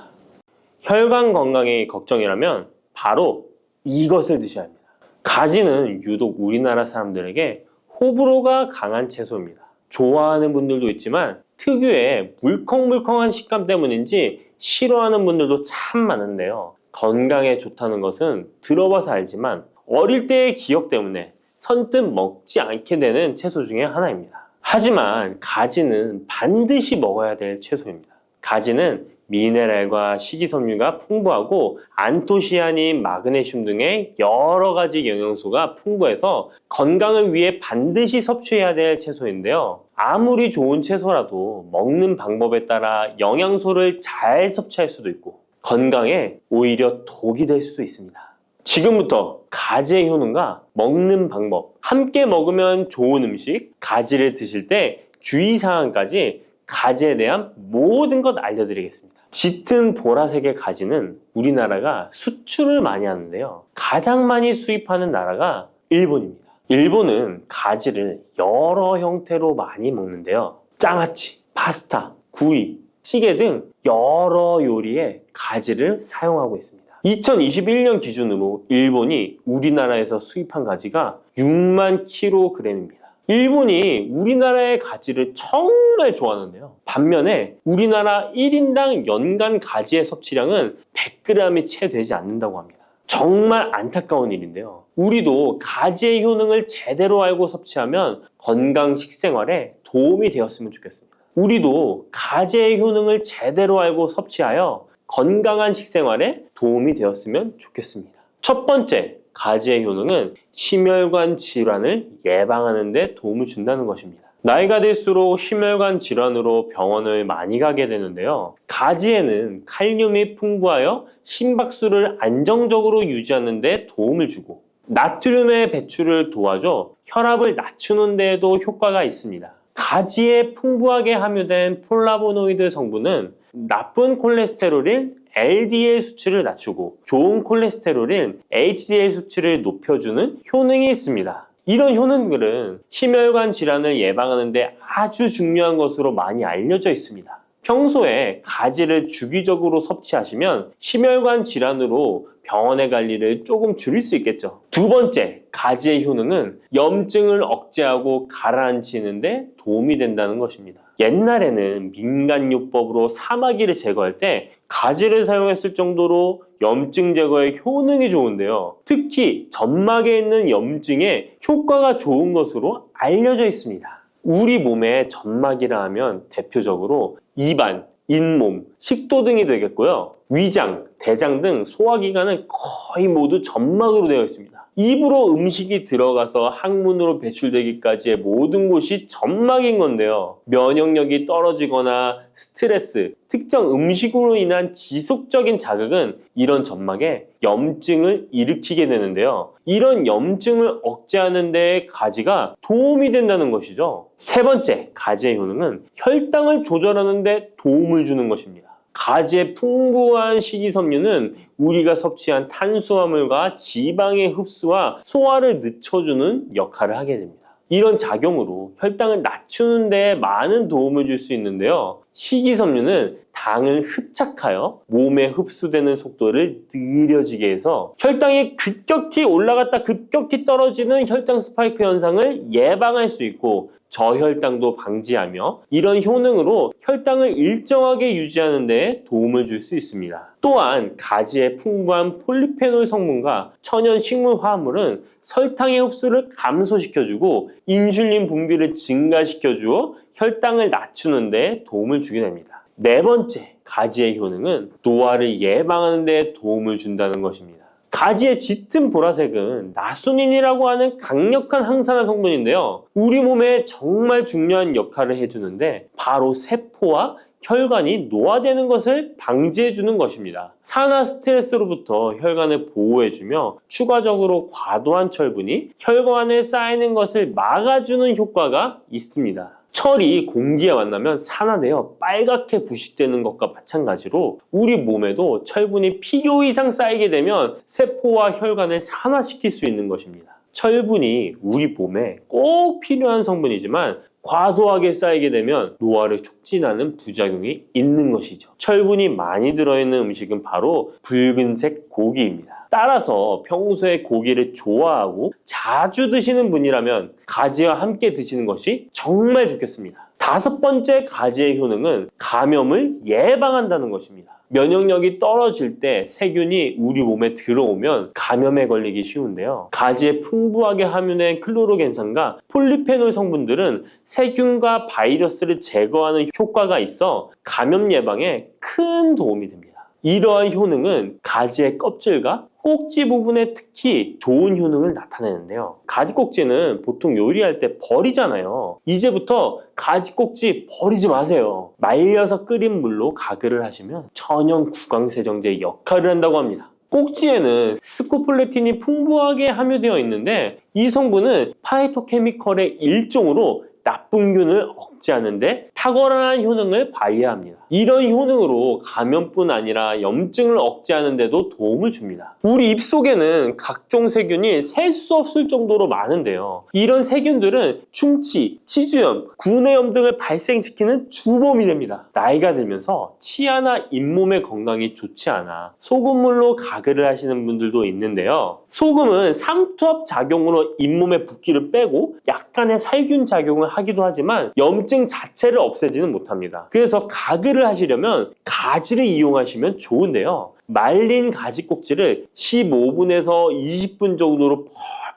Speaker 1: 혈관 건강이 걱정이라면 바로 이것을 드셔야 합니다. 가지는 유독 우리나라 사람들에게 호불호가 강한 채소입니다. 좋아하는 분들도 있지만 특유의 물컹물컹한 식감 때문인지 싫어하는 분들도 참 많은데요. 건강에 좋다는 것은 들어봐서 알지만 어릴 때의 기억 때문에 선뜻 먹지 않게 되는 채소 중에 하나입니다. 하지만 가지는 반드시 먹어야 될 채소입니다. 가지는 미네랄과 식이섬유가 풍부하고 안토시아닌, 마그네슘 등의 여러 가지 영양소가 풍부해서 건강을 위해 반드시 섭취해야 될 채소인데요. 아무리 좋은 채소라도 먹는 방법에 따라 영양소를 잘 섭취할 수도 있고 건강에 오히려 독이 될 수도 있습니다. 지금부터 가지의 효능과 먹는 방법, 함께 먹으면 좋은 음식, 가지를 드실 때 주의사항까지 가지에 대한 모든 것 알려드리겠습니다. 짙은 보라색의 가지는 우리나라가 수출을 많이 하는데요. 가장 많이 수입하는 나라가 일본입니다. 일본은 가지를 여러 형태로 많이 먹는데요. 장아찌, 파스타, 구이, 찌개 등 여러 요리에 가지를 사용하고 있습니다. 2021년 기준으로 일본이 우리나라에서 수입한 가지가 6만 kg입니다. 일본이 우리나라의 가지를 정말 좋아하는데요. 반면에 우리나라 1인당 연간 가지의 섭취량은 100g이 채 되지 않는다고 합니다. 정말 안타까운 일인데요. 우리도 가지의 효능을 제대로 알고 섭취하면 건강 식생활에 도움이 되었으면 좋겠습니다. 우리도 가지의 효능을 제대로 알고 섭취하여 건강한 식생활에 도움이 되었으면 좋겠습니다. 첫 번째, 가지의 효능은 심혈관 질환을 예방하는 데 도움을 준다는 것입니다. 나이가 들수록 심혈관 질환으로 병원을 많이 가게 되는데요. 가지에는 칼륨이 풍부하여 심박수를 안정적으로 유지하는 데 도움을 주고 나트륨의 배출을 도와줘 혈압을 낮추는 데에도 효과가 있습니다. 가지에 풍부하게 함유된 폴라보노이드 성분은 나쁜 콜레스테롤인 LDL 수치를 낮추고 좋은 콜레스테롤인 HDL 수치를 높여주는 효능이 있습니다. 이런 효능들은 심혈관 질환을 예방하는 데 아주 중요한 것으로 많이 알려져 있습니다. 평소에 가지를 주기적으로 섭취하시면 심혈관 질환으로 병원에 갈 일을 조금 줄일 수 있겠죠. 두 번째, 가지의 효능은 염증을 억제하고 가라앉히는 데 도움이 된다는 것입니다. 옛날에는 민간요법으로 사마귀를 제거할 때 가지를 사용했을 정도로 염증 제거에 효능이 좋은데요. 특히 점막에 있는 염증에 효과가 좋은 것으로 알려져 있습니다. 우리 몸에 점막이라 하면 대표적으로 입안, 잇몸, 식도 등이 되겠고요. 위장, 대장 등 소화기관은 거의 모두 점막으로 되어 있습니다. 입으로 음식이 들어가서 항문으로 배출되기까지의 모든 곳이 점막인 건데요. 면역력이 떨어지거나 스트레스, 특정 음식으로 인한 지속적인 자극은 이런 점막에 염증을 일으키게 되는데요. 이런 염증을 억제하는 데 가지가 도움이 된다는 것이죠. 세 번째, 가지의 효능은 혈당을 조절하는 데 도움을 주는 것입니다. 가지의 풍부한 식이섬유는 우리가 섭취한 탄수화물과 지방의 흡수와 소화를 늦춰주는 역할을 하게 됩니다. 이런 작용으로 혈당을 낮추는 데 많은 도움을 줄 수 있는데요. 식이섬유는 당을 흡착하여 몸에 흡수되는 속도를 느려지게 해서 혈당이 급격히 올라갔다 급격히 떨어지는 혈당 스파이크 현상을 예방할 수 있고 저혈당도 방지하며 이런 효능으로 혈당을 일정하게 유지하는 데 도움을 줄 수 있습니다. 또한 가지의 풍부한 폴리페놀 성분과 천연 식물 화합물은 설탕의 흡수를 감소시켜주고 인슐린 분비를 증가시켜주어 혈당을 낮추는 데 도움을 주게 됩니다. 네 번째, 가지의 효능은 노화를 예방하는 데 도움을 준다는 것입니다. 가지의 짙은 보라색은 나수닌이라고 하는 강력한 항산화 성분인데요. 우리 몸에 정말 중요한 역할을 해주는데 바로 세포와 혈관이 노화되는 것을 방지해주는 것입니다. 산화 스트레스로부터 혈관을 보호해주며 추가적으로 과도한 철분이 혈관에 쌓이는 것을 막아주는 효과가 있습니다. 철이 공기에 만나면 산화되어 빨갛게 부식되는 것과 마찬가지로 우리 몸에도 철분이 필요 이상 쌓이게 되면 세포와 혈관을 산화시킬 수 있는 것입니다. 철분이 우리 몸에 꼭 필요한 성분이지만 과도하게 쌓이게 되면 노화를 촉진하는 부작용이 있는 것이죠. 철분이 많이 들어있는 음식은 바로 붉은색 고기입니다. 따라서 평소에 고기를 좋아하고 자주 드시는 분이라면 가지와 함께 드시는 것이 정말 좋겠습니다. 다섯 번째 가지의 효능은 감염을 예방한다는 것입니다. 면역력이 떨어질 때 세균이 우리 몸에 들어오면 감염에 걸리기 쉬운데요. 가지에 풍부하게 함유된 클로로겐산과 폴리페놀 성분들은 세균과 바이러스를 제거하는 효과가 있어 감염 예방에 큰 도움이 됩니다. 이러한 효능은 가지의 껍질과 꼭지 부분에 특히 좋은 효능을 나타내는데요. 가지 꼭지는 보통 요리할 때 버리잖아요. 이제부터 가지 꼭지 버리지 마세요. 말려서 끓인 물로 가글을 하시면 천연 구강세정제 역할을 한다고 합니다. 꼭지에는 스코폴레틴이 풍부하게 함유되어 있는데 이 성분은 파이토케미컬의 일종으로 나쁜 균을 억제 억제하는데 탁월한 효능을 발휘합니다. 이런 효능으로 감염뿐 아니라 염증을 억제하는 데도 도움을 줍니다. 우리 입 속에는 각종 세균이 셀 수 없을 정도로 많은데요. 이런 세균들은 충치, 치주염, 구내염 등을 발생시키는 주범이 됩니다. 나이가 들면서 치아나 잇몸의 건강이 좋지 않아 소금물로 가글을 하시는 분들도 있는데요. 소금은 삼투압 작용으로 잇몸의 붓기를 빼고 약간의 살균 작용을 하기도 하지만 염증 자체를 없애지는 못합니다. 그래서 가글을 하시려면 가지를 이용하시면 좋은데요. 말린 가지 꼭지를 15분에서 20분 정도로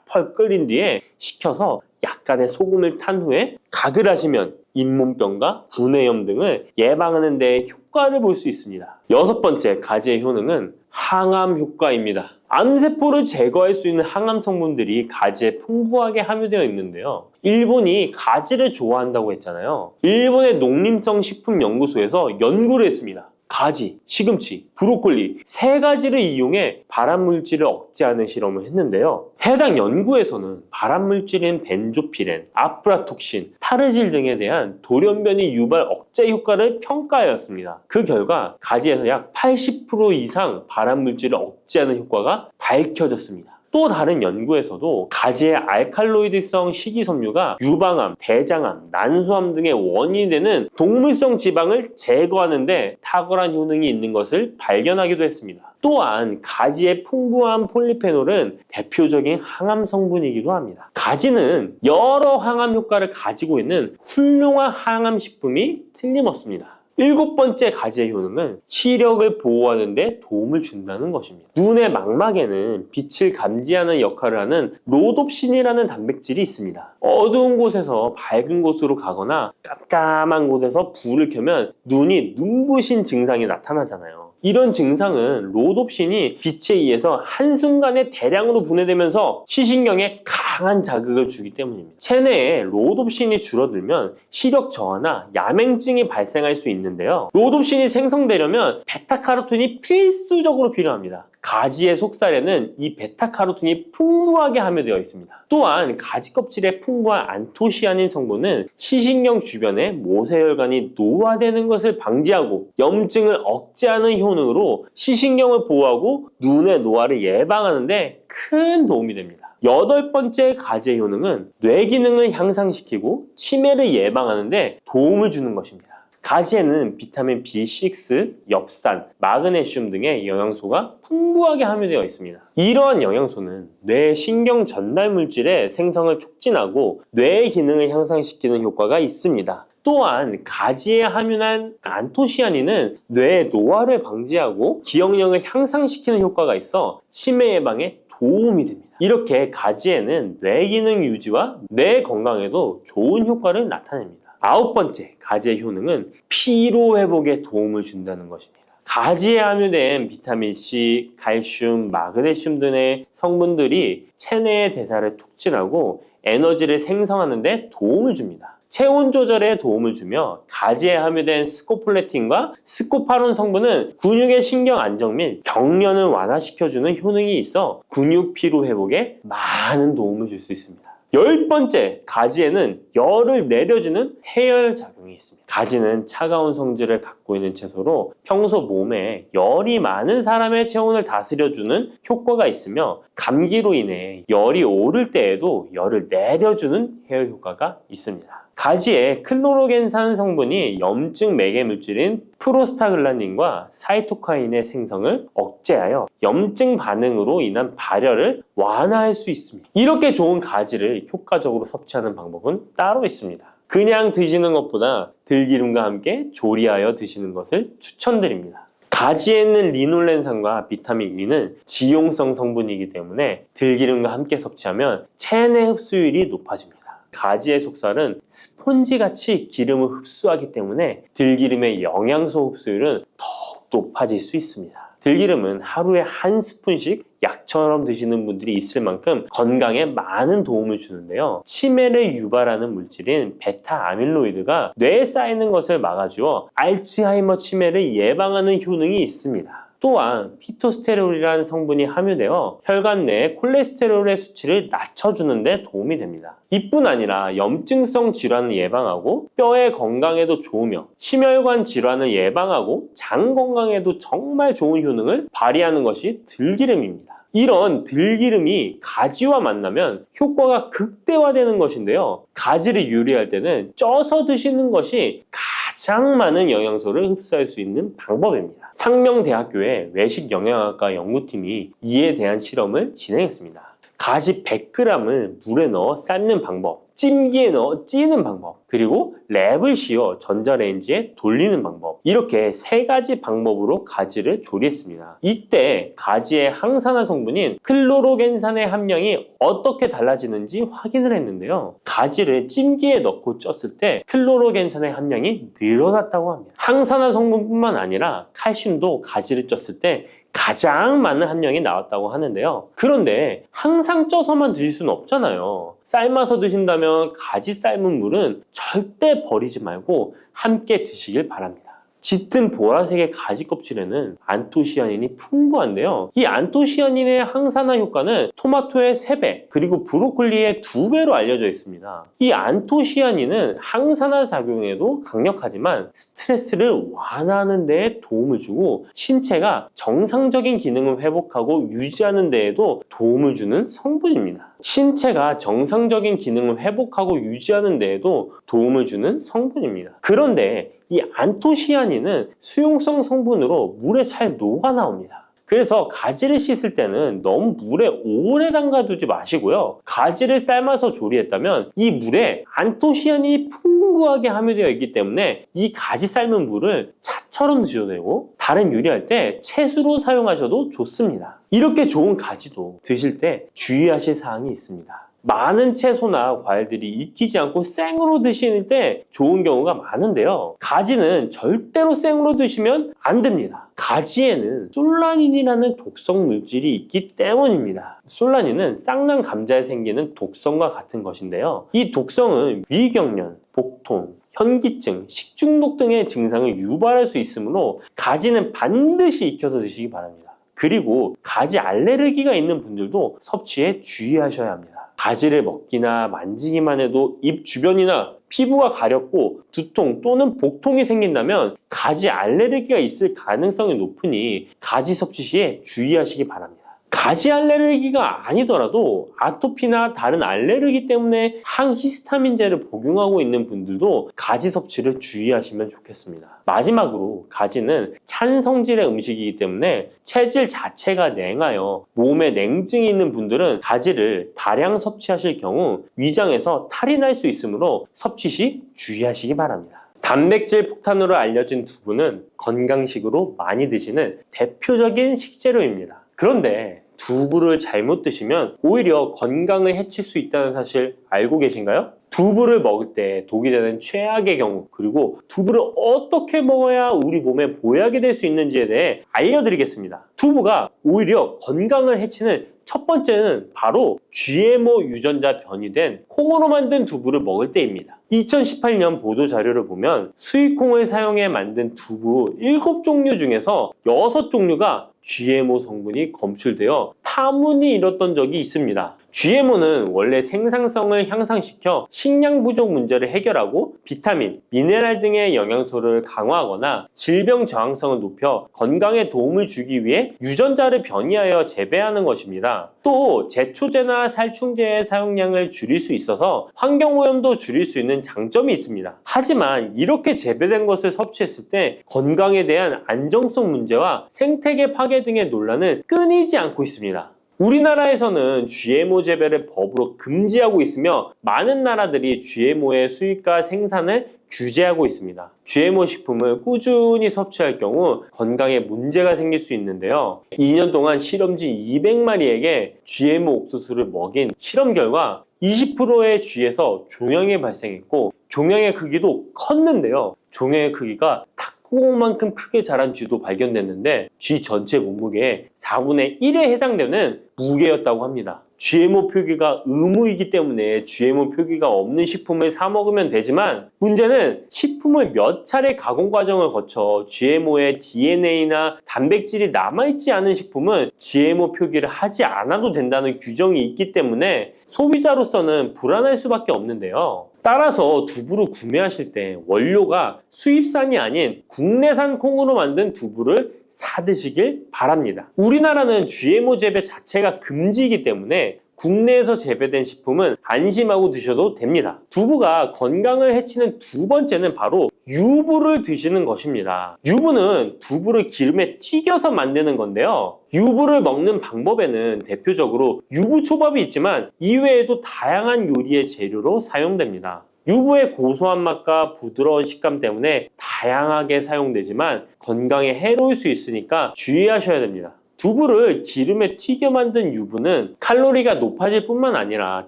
Speaker 1: 펄펄 끓인 뒤에 식혀서 약간의 소금을 탄 후에 가글 하시면 잇몸병과 구내염 등을 예방하는 데 효과를 볼 수 있습니다. 6번째 가지의 효능은 항암 효과입니다. 암세포를 제거할 수 있는 항암 성분들이 가지에 풍부하게 함유되어 있는데요. 일본이 가지를 좋아한다고 했잖아요. 일본의 농림성식품연구소에서 연구를 했습니다. 가지, 시금치, 브로콜리 3가지를 이용해 발암물질을 억제하는 실험을 했는데요. 해당 연구에서는 발암물질인 벤조피렌, 아프라톡신, 타르질 등에 대한 돌연변이 유발 억제 효과를 평가하였습니다. 그 결과 가지에서 약 80% 이상 발암물질을 억제하는 효과가 밝혀졌습니다. 또 다른 연구에서도 가지의 알칼로이드성 식이섬유가 유방암, 대장암, 난소암 등의 원인이 되는 동물성 지방을 제거하는 데 탁월한 효능이 있는 것을 발견하기도 했습니다. 또한 가지의 풍부한 폴리페놀은 대표적인 항암 성분이기도 합니다. 가지는 여러 항암 효과를 가지고 있는 훌륭한 항암 식품이 틀림없습니다. 7번째 가지의 효능은 시력을 보호하는 데 도움을 준다는 것입니다. 눈의 망막에는 빛을 감지하는 역할을 하는 로놉신이라는 단백질이 있습니다. 어두운 곳에서 밝은 곳으로 가거나 깜깜한 곳에서 불을 켜면 눈이 눈부신 증상이 나타나잖아요. 이런 증상은 로놉신이 빛에 의해서 한순간에 대량으로 분해되면서 시신경에 강한 자극을 주기 때문입니다. 체내에 로놉신이 줄어들면 시력 저하나 야맹증이 발생할 수 있는데요. 로놉신이 생성되려면 베타카로틴이 필수적으로 필요합니다. 가지의 속살에는 이 베타카로틴이 풍부하게 함유되어 있습니다. 또한 가지 껍질에 풍부한 안토시아닌 성분은 시신경 주변에 모세혈관이 노화되는 것을 방지하고 염증을 억제하는 효능으로 시신경을 보호하고 눈의 노화를 예방하는 데 큰 도움이 됩니다. 8번째 가지의 효능은 뇌 기능을 향상시키고 치매를 예방하는 데 도움을 주는 것입니다. 가지에는 비타민 B6, 엽산, 마그네슘 등의 영양소가 풍부하게 함유되어 있습니다. 이러한 영양소는 뇌 신경 전달 물질의 생성을 촉진하고 뇌의 기능을 향상시키는 효과가 있습니다. 또한 가지에 함유한 안토시아닌은 뇌의 노화를 방지하고 기억력을 향상시키는 효과가 있어 치매 예방에 도움이 됩니다. 이렇게 가지에는 뇌 기능 유지와 뇌 건강에도 좋은 효과를 나타냅니다. 9번째 가지의 효능은 피로 회복에 도움을 준다는 것입니다. 가지에 함유된 비타민C, 칼슘, 마그네슘 등의 성분들이 체내의 대사를 촉진하고 에너지를 생성하는 데 도움을 줍니다. 체온 조절에 도움을 주며 가지에 함유된 스코폴레틴과 스코파론 성분은 근육의 신경 안정 및 경련을 완화시켜주는 효능이 있어 근육 피로 회복에 많은 도움을 줄 수 있습니다. 10번째, 가지에는 열을 내려주는 해열 작용이 있습니다. 가지는 차가운 성질을 갖고 있는 채소로 평소 몸에 열이 많은 사람의 체온을 다스려주는 효과가 있으며 감기로 인해 열이 오를 때에도 열을 내려주는 해열 효과가 있습니다. 가지에 클로로겐산 성분이 염증 매개 물질인 프로스타글란딘과 사이토카인의 생성을 억제하여 염증 반응으로 인한 발열을 완화할 수 있습니다. 이렇게 좋은 가지를 효과적으로 섭취하는 방법은 따로 있습니다. 그냥 드시는 것보다 들기름과 함께 조리하여 드시는 것을 추천드립니다. 가지에 있는 리놀렌산과 비타민 E는 지용성 성분이기 때문에 들기름과 함께 섭취하면 체내 흡수율이 높아집니다. 가지의 속살은 스폰지같이 기름을 흡수하기 때문에 들기름의 영양소 흡수율은 더욱 높아질 수 있습니다. 들기름은 하루에 한 스푼씩 약처럼 드시는 분들이 있을 만큼 건강에 많은 도움을 주는데요. 치매를 유발하는 물질인 베타 아밀로이드가 뇌에 쌓이는 것을 막아주어 알츠하이머 치매를 예방하는 효능이 있습니다. 또한 피토스테롤이라는 성분이 함유되어 혈관 내 콜레스테롤의 수치를 낮춰주는 데 도움이 됩니다. 이뿐 아니라 염증성 질환을 예방하고 뼈의 건강에도 좋으며 심혈관 질환을 예방하고 장 건강에도 정말 좋은 효능을 발휘하는 것이 들기름입니다. 이런 들기름이 가지와 만나면 효과가 극대화되는 것인데요. 가지를 요리할 때는 쪄서 드시는 것이 가장 많은 영양소를 흡수할 수 있는 방법입니다. 상명대학교의 외식영양학과 연구팀이 이에 대한 실험을 진행했습니다. 가지 100g을 물에 넣어 삶는 방법, 찜기에 넣어 찌는 방법, 그리고 랩을 씌워 전자레인지에 돌리는 방법, 이렇게 3가지 방법으로 가지를 조리했습니다. 이때 가지의 항산화 성분인 클로로겐산의 함량이 어떻게 달라지는지 확인을 했는데요. 가지를 찜기에 넣고 쪘을 때 클로로겐산의 함량이 늘어났다고 합니다. 항산화 성분뿐만 아니라 칼슘도 가지를 쪘을 때 가장 많은 함량이 나왔다고 하는데요. 그런데 항상 쪄서만 드실 수는 없잖아요. 삶아서 드신다면 가지 삶은 물은 절대 버리지 말고 함께 드시길 바랍니다. 짙은 보라색의 가지 껍질에는 안토시아닌이 풍부한데요. 이 안토시아닌의 항산화 효과는 토마토의 3배, 그리고 브로콜리의 2배로 알려져 있습니다. 이 안토시아닌은 항산화 작용에도 강력하지만 스트레스를 완화하는 데에 도움을 주고 신체가 정상적인 기능을 회복하고 유지하는 데에도 도움을 주는 성분입니다. 신체가 정상적인 기능을 회복하고 유지하는 데에도 도움을 주는 성분입니다. 그런데 이 안토시아닌은 수용성 성분으로 물에 잘 녹아 나옵니다. 그래서 가지를 씻을 때는 너무 물에 오래 담가두지 마시고요. 가지를 삶아서 조리했다면 이 물에 안토시아닌이 풍부하게 함유되어 있기 때문에 이 가지 삶은 물을 차처럼 드셔도 되고 다른 요리할 때 채수로 사용하셔도 좋습니다. 이렇게 좋은 가지도 드실 때 주의하실 사항이 있습니다. 많은 채소나 과일들이 익히지 않고 생으로 드실 때 좋은 경우가 많은데요. 가지는 절대로 생으로 드시면 안 됩니다. 가지에는 솔라닌이라는 독성 물질이 있기 때문입니다. 솔라닌은 쌍난 감자에 생기는 독성과 같은 것인데요. 이 독성은 위경련, 복통, 현기증, 식중독 등의 증상을 유발할 수 있으므로 가지는 반드시 익혀서 드시기 바랍니다. 그리고 가지 알레르기가 있는 분들도 섭취에 주의하셔야 합니다. 가지를 먹기나 만지기만 해도 입 주변이나 피부가 가렵고 두통 또는 복통이 생긴다면 가지 알레르기가 있을 가능성이 높으니 가지 섭취 시에 주의하시기 바랍니다. 가지 알레르기가 아니더라도 아토피나 다른 알레르기 때문에 항히스타민제를 복용하고 있는 분들도 가지 섭취를 주의하시면 좋겠습니다. 마지막으로 가지는 찬 성질의 음식이기 때문에 체질 자체가 냉하여 몸에 냉증이 있는 분들은 가지를 다량 섭취하실 경우 위장에서 탈이 날 수 있으므로 섭취 시 주의하시기 바랍니다. 단백질 폭탄으로 알려진 두부는 건강식으로 많이 드시는 대표적인 식재료입니다. 그런데 두부를 잘못 드시면 오히려 건강을 해칠 수 있다는 사실 알고 계신가요? 두부를 먹을 때 독이 되는 최악의 경우, 그리고 두부를 어떻게 먹어야 우리 몸에 보약이 될 수 있는지에 대해 알려드리겠습니다. 두부가 오히려 건강을 해치는 첫 번째는 바로 GMO 유전자 변이된 콩으로 만든 두부를 먹을 때입니다. 2018년 보도자료를 보면 수입콩을 사용해 만든 두부 7종류 중에서 6종류가 GMO 성분이 검출되어 파문이 일었던 적이 있습니다. GMO는 원래 생산성을 향상시켜 식량 부족 문제를 해결하고 비타민, 미네랄 등의 영양소를 강화하거나 질병 저항성을 높여 건강에 도움을 주기 위해 유전자를 변이하여 재배하는 것입니다. 또 제초제나 살충제의 사용량을 줄일 수 있어서 환경오염도 줄일 수 있는 장점이 있습니다. 하지만 이렇게 재배된 것을 섭취했을 때 건강에 대한 안정성 문제와 생태계 파괴 등의 논란은 끊이지 않고 있습니다. 우리나라에서는 GMO 재배를 법으로 금지하고 있으며 많은 나라들이 GMO의 수입과 생산을 규제하고 있습니다. GMO 식품을 꾸준히 섭취할 경우 건강에 문제가 생길 수 있는데요. 2년 동안 실험지 200마리에게 GMO 옥수수를 먹인 실험 결과 20%의 쥐에서 종양이 발생했고 종양의 크기도 컸는데요. 종양의 크기가 탁구공만큼 크게 자란 쥐도 발견됐는데 쥐 전체 몸무게의 4분의 1에 해당되는 무게였다고 합니다. GMO 표기가 의무이기 때문에 GMO 표기가 없는 식품을 사 먹으면 되지만 문제는 식품을 몇 차례 가공 과정을 거쳐 GMO의 DNA나 단백질이 남아있지 않은 식품은 GMO 표기를 하지 않아도 된다는 규정이 있기 때문에 소비자로서는 불안할 수밖에 없는데요. 따라서 두부를 구매하실 때 원료가 수입산이 아닌 국내산 콩으로 만든 두부를 사 드시길 바랍니다. 우리나라는 GMO 재배 자체가 금지이기 때문에 국내에서 재배된 식품은 안심하고 드셔도 됩니다. 두부가 건강을 해치는 두 번째는 바로 유부를 드시는 것입니다. 유부는 두부를 기름에 튀겨서 만드는 건데요. 유부를 먹는 방법에는 대표적으로 유부초밥이 있지만 이외에도 다양한 요리의 재료로 사용됩니다. 유부의 고소한 맛과 부드러운 식감 때문에 다양하게 사용되지만 건강에 해로울 수 있으니까 주의하셔야 됩니다. 두부를 기름에 튀겨 만든 유부는 칼로리가 높아질 뿐만 아니라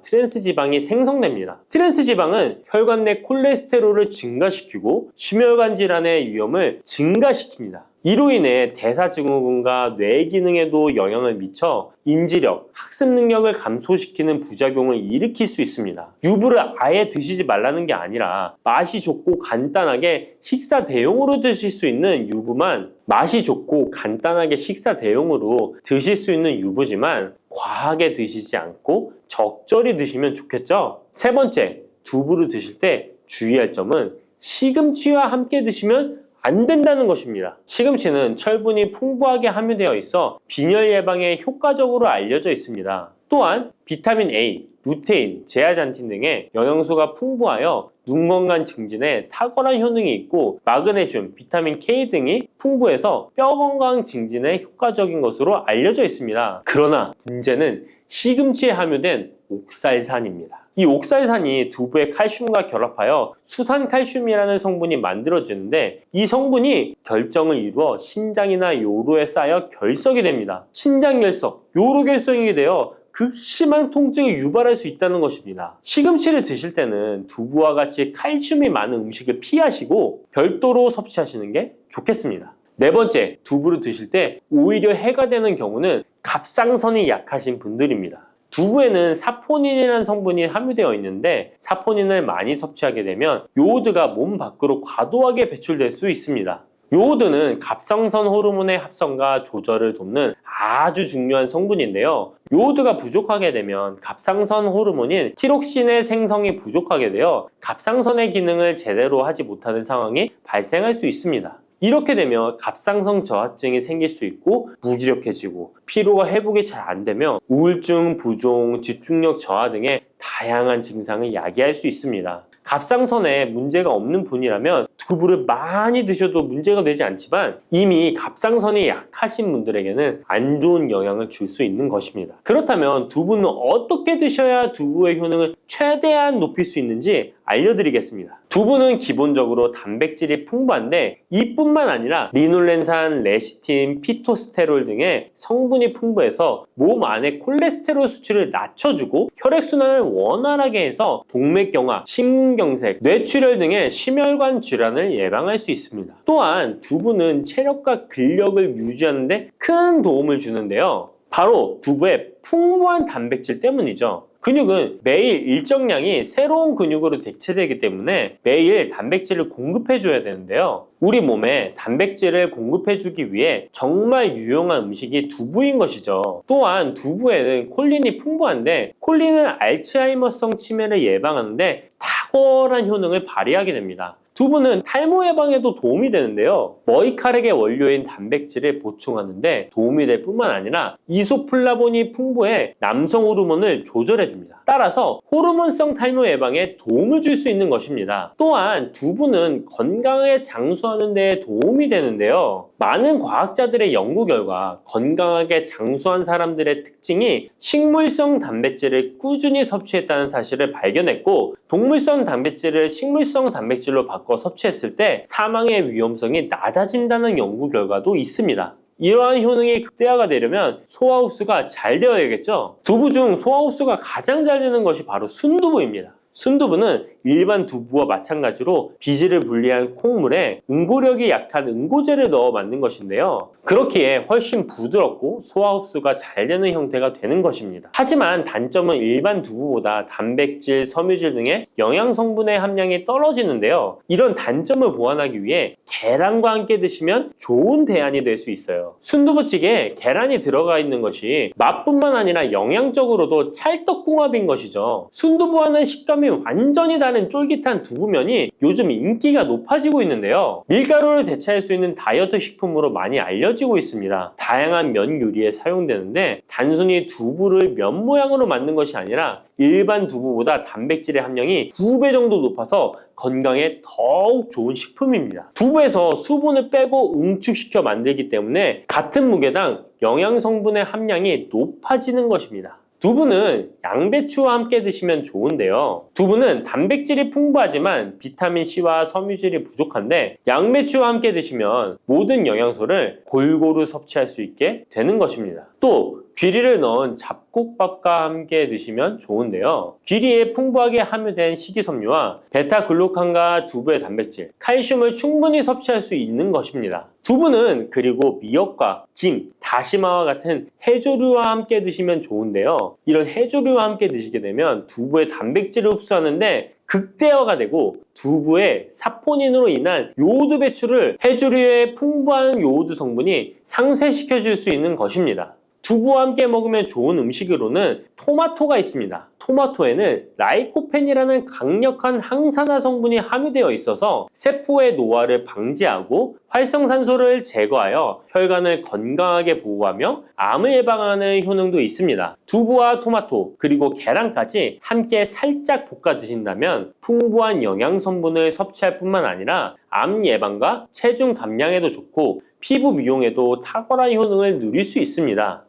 Speaker 1: 트랜스 지방이 생성됩니다. 트랜스 지방은 혈관 내 콜레스테롤을 증가시키고 심혈관 질환의 위험을 증가시킵니다. 이로 인해 대사증후군과 뇌 기능에도 영향을 미쳐 인지력, 학습 능력을 감소시키는 부작용을 일으킬 수 있습니다. 유부를 아예 드시지 말라는 게 아니라 맛이 좋고 간단하게 식사 대용으로 드실 수 있는 유부만 맛이 좋고 간단하게 식사 대용으로 드실 수 있는 유부지만 과하게 드시지 않고 적절히 드시면 좋겠죠? 세 번째, 두부를 드실 때 주의할 점은 시금치와 함께 드시면 안 된다는 것입니다. 시금치는 철분이 풍부하게 함유되어 있어 빈혈 예방에 효과적으로 알려져 있습니다. 또한 비타민 A, 루테인, 제아잔틴 등의 영양소가 풍부하여 눈 건강 증진에 탁월한 효능이 있고 마그네슘, 비타민 K 등이 풍부해서 뼈 건강 증진에 효과적인 것으로 알려져 있습니다. 그러나 문제는 시금치에 함유된 옥살산입니다. 이 옥살산이 두부의 칼슘과 결합하여 수산칼슘이라는 성분이 만들어지는데 이 성분이 결정을 이루어 신장이나 요로에 쌓여 결석이 됩니다. 신장결석, 요로결석이 되어 극심한 통증을 유발할 수 있다는 것입니다. 시금치를 드실 때는 두부와 같이 칼슘이 많은 음식을 피하시고 별도로 섭취하시는 게 좋겠습니다. 네 번째, 두부를 드실 때 오히려 해가 되는 경우는 갑상선이 약하신 분들입니다. 두부에는 사포닌이라는 성분이 함유되어 있는데 사포닌을 많이 섭취하게 되면 요오드가 몸 밖으로 과도하게 배출될 수 있습니다. 요오드는 갑상선 호르몬의 합성과 조절을 돕는 아주 중요한 성분인데요. 요오드가 부족하게 되면 갑상선 호르몬인 티록신의 생성이 부족하게 되어 갑상선의 기능을 제대로 하지 못하는 상황이 발생할 수 있습니다. 이렇게 되면 갑상선 저하증이 생길 수 있고 무기력해지고 피로가 회복이 잘 안 되며 우울증, 부종, 집중력 저하 등의 다양한 증상을 야기할 수 있습니다. 갑상선에 문제가 없는 분이라면 두부를 많이 드셔도 문제가 되지 않지만 이미 갑상선이 약하신 분들에게는 안 좋은 영향을 줄 수 있는 것입니다. 그렇다면 두부는 어떻게 드셔야 두부의 효능을 최대한 높일 수 있는지 알려드리겠습니다. 두부는 기본적으로 단백질이 풍부한데 이뿐만 아니라 리놀렌산, 레시틴, 피토스테롤 등의 성분이 풍부해서 몸 안의 콜레스테롤 수치를 낮춰주고 혈액순환을 원활하게 해서 동맥경화, 심근경색, 뇌출혈 등의 심혈관 질환을 예방할 수 있습니다. 또한 두부는 체력과 근력을 유지하는 데 큰 도움을 주는데요. 바로 두부의 풍부한 단백질 때문이죠. 근육은 매일 일정량이 새로운 근육으로 대체되기 때문에 매일 단백질을 공급해줘야 되는데요. 우리 몸에 단백질을 공급해주기 위해 정말 유용한 음식이 두부인 것이죠. 또한 두부에는 콜린이 풍부한데 콜린은 알츠하이머성 치매를 예방하는데 탁월한 효능을 발휘하게 됩니다. 두부는 탈모 예방에도 도움이 되는데요. 머리카락의 원료인 단백질을 보충하는데 도움이 될 뿐만 아니라 이소플라본이 풍부해 남성 호르몬을 조절해줍니다. 따라서 호르몬성 탈모 예방에 도움을 줄 수 있는 것입니다. 또한 두부는 건강하게 장수하는 데 도움이 되는데요. 많은 과학자들의 연구 결과 건강하게 장수한 사람들의 특징이 식물성 단백질을 꾸준히 섭취했다는 사실을 발견했고 동물성 단백질을 식물성 단백질로 바꿔 섭취했을 때 사망의 위험성이 낮아진다는 연구 결과도 있습니다. 이러한 효능이 극대화가 되려면 소화 흡수가 잘 되어야겠죠. 두부 중 소화 흡수가 가장 잘 되는 것이 바로 순두부입니다. 순두부는 일반 두부와 마찬가지로 비질을 분리한 콩물에 응고력이 약한 응고제를 넣어 만든 것인데요. 그렇기에 훨씬 부드럽고 소화 흡수가 잘 되는 형태가 되는 것입니다. 하지만 단점은 일반 두부보다 단백질, 섬유질 등의 영양 성분의 함량이 떨어지는데요. 이런 단점을 보완하기 위해 계란과 함께 드시면 좋은 대안이 될 수 있어요. 순두부찌개에 계란이 들어가 있는 것이 맛뿐만 아니라 영양적으로도 찰떡궁합인 것이죠. 순두부와는 식감이 완전히 다른 쫄깃한 두부면이 요즘 인기가 높아지고 있는데요. 밀가루를 대체할 수 있는 다이어트 식품으로 많이 알려지고 있습니다. 다양한 면 요리에 사용되는데 단순히 두부를 면 모양으로 만든 것이 아니라 일반 두부보다 단백질의 함량이 2배 정도 높아서 건강에 더욱 좋은 식품입니다. 두부에서 수분을 빼고 응축시켜 만들기 때문에 같은 무게당 영양 성분의 함량이 높아지는 것입니다. 두부는 양배추와 함께 드시면 좋은데요. 두부는 단백질이 풍부하지만 비타민C와 섬유질이 부족한데 양배추와 함께 드시면 모든 영양소를 골고루 섭취할 수 있게 되는 것입니다. 또 귀리를 넣은 잡곡밥과 함께 드시면 좋은데요. 귀리에 풍부하게 함유된 식이섬유와 베타글루칸과 두부의 단백질, 칼슘을 충분히 섭취할 수 있는 것입니다. 두부는 그리고 미역과 김, 다시마와 같은 해조류와 함께 드시면 좋은데요. 이런 해조류와 함께 드시게 되면 두부의 단백질을 흡수하는데 극대화가 되고 두부의 사포닌으로 인한 요오드 배출을 해조류의 풍부한 요오드 성분이 상쇄시켜 줄 수 있는 것입니다. 두부와 함께 먹으면 좋은 음식으로는 토마토가 있습니다. 토마토에는 라이코펜이라는 강력한 항산화 성분이 함유되어 있어서 세포의 노화를 방지하고 활성산소를 제거하여 혈관을 건강하게 보호하며 암을 예방하는 효능도 있습니다. 두부와 토마토 그리고 계란까지 함께 살짝 볶아 드신다면 풍부한 영양 성분을 섭취할 뿐만 아니라 암 예방과 체중 감량에도 좋고 피부 미용에도 탁월한 효능을 누릴 수 있습니다.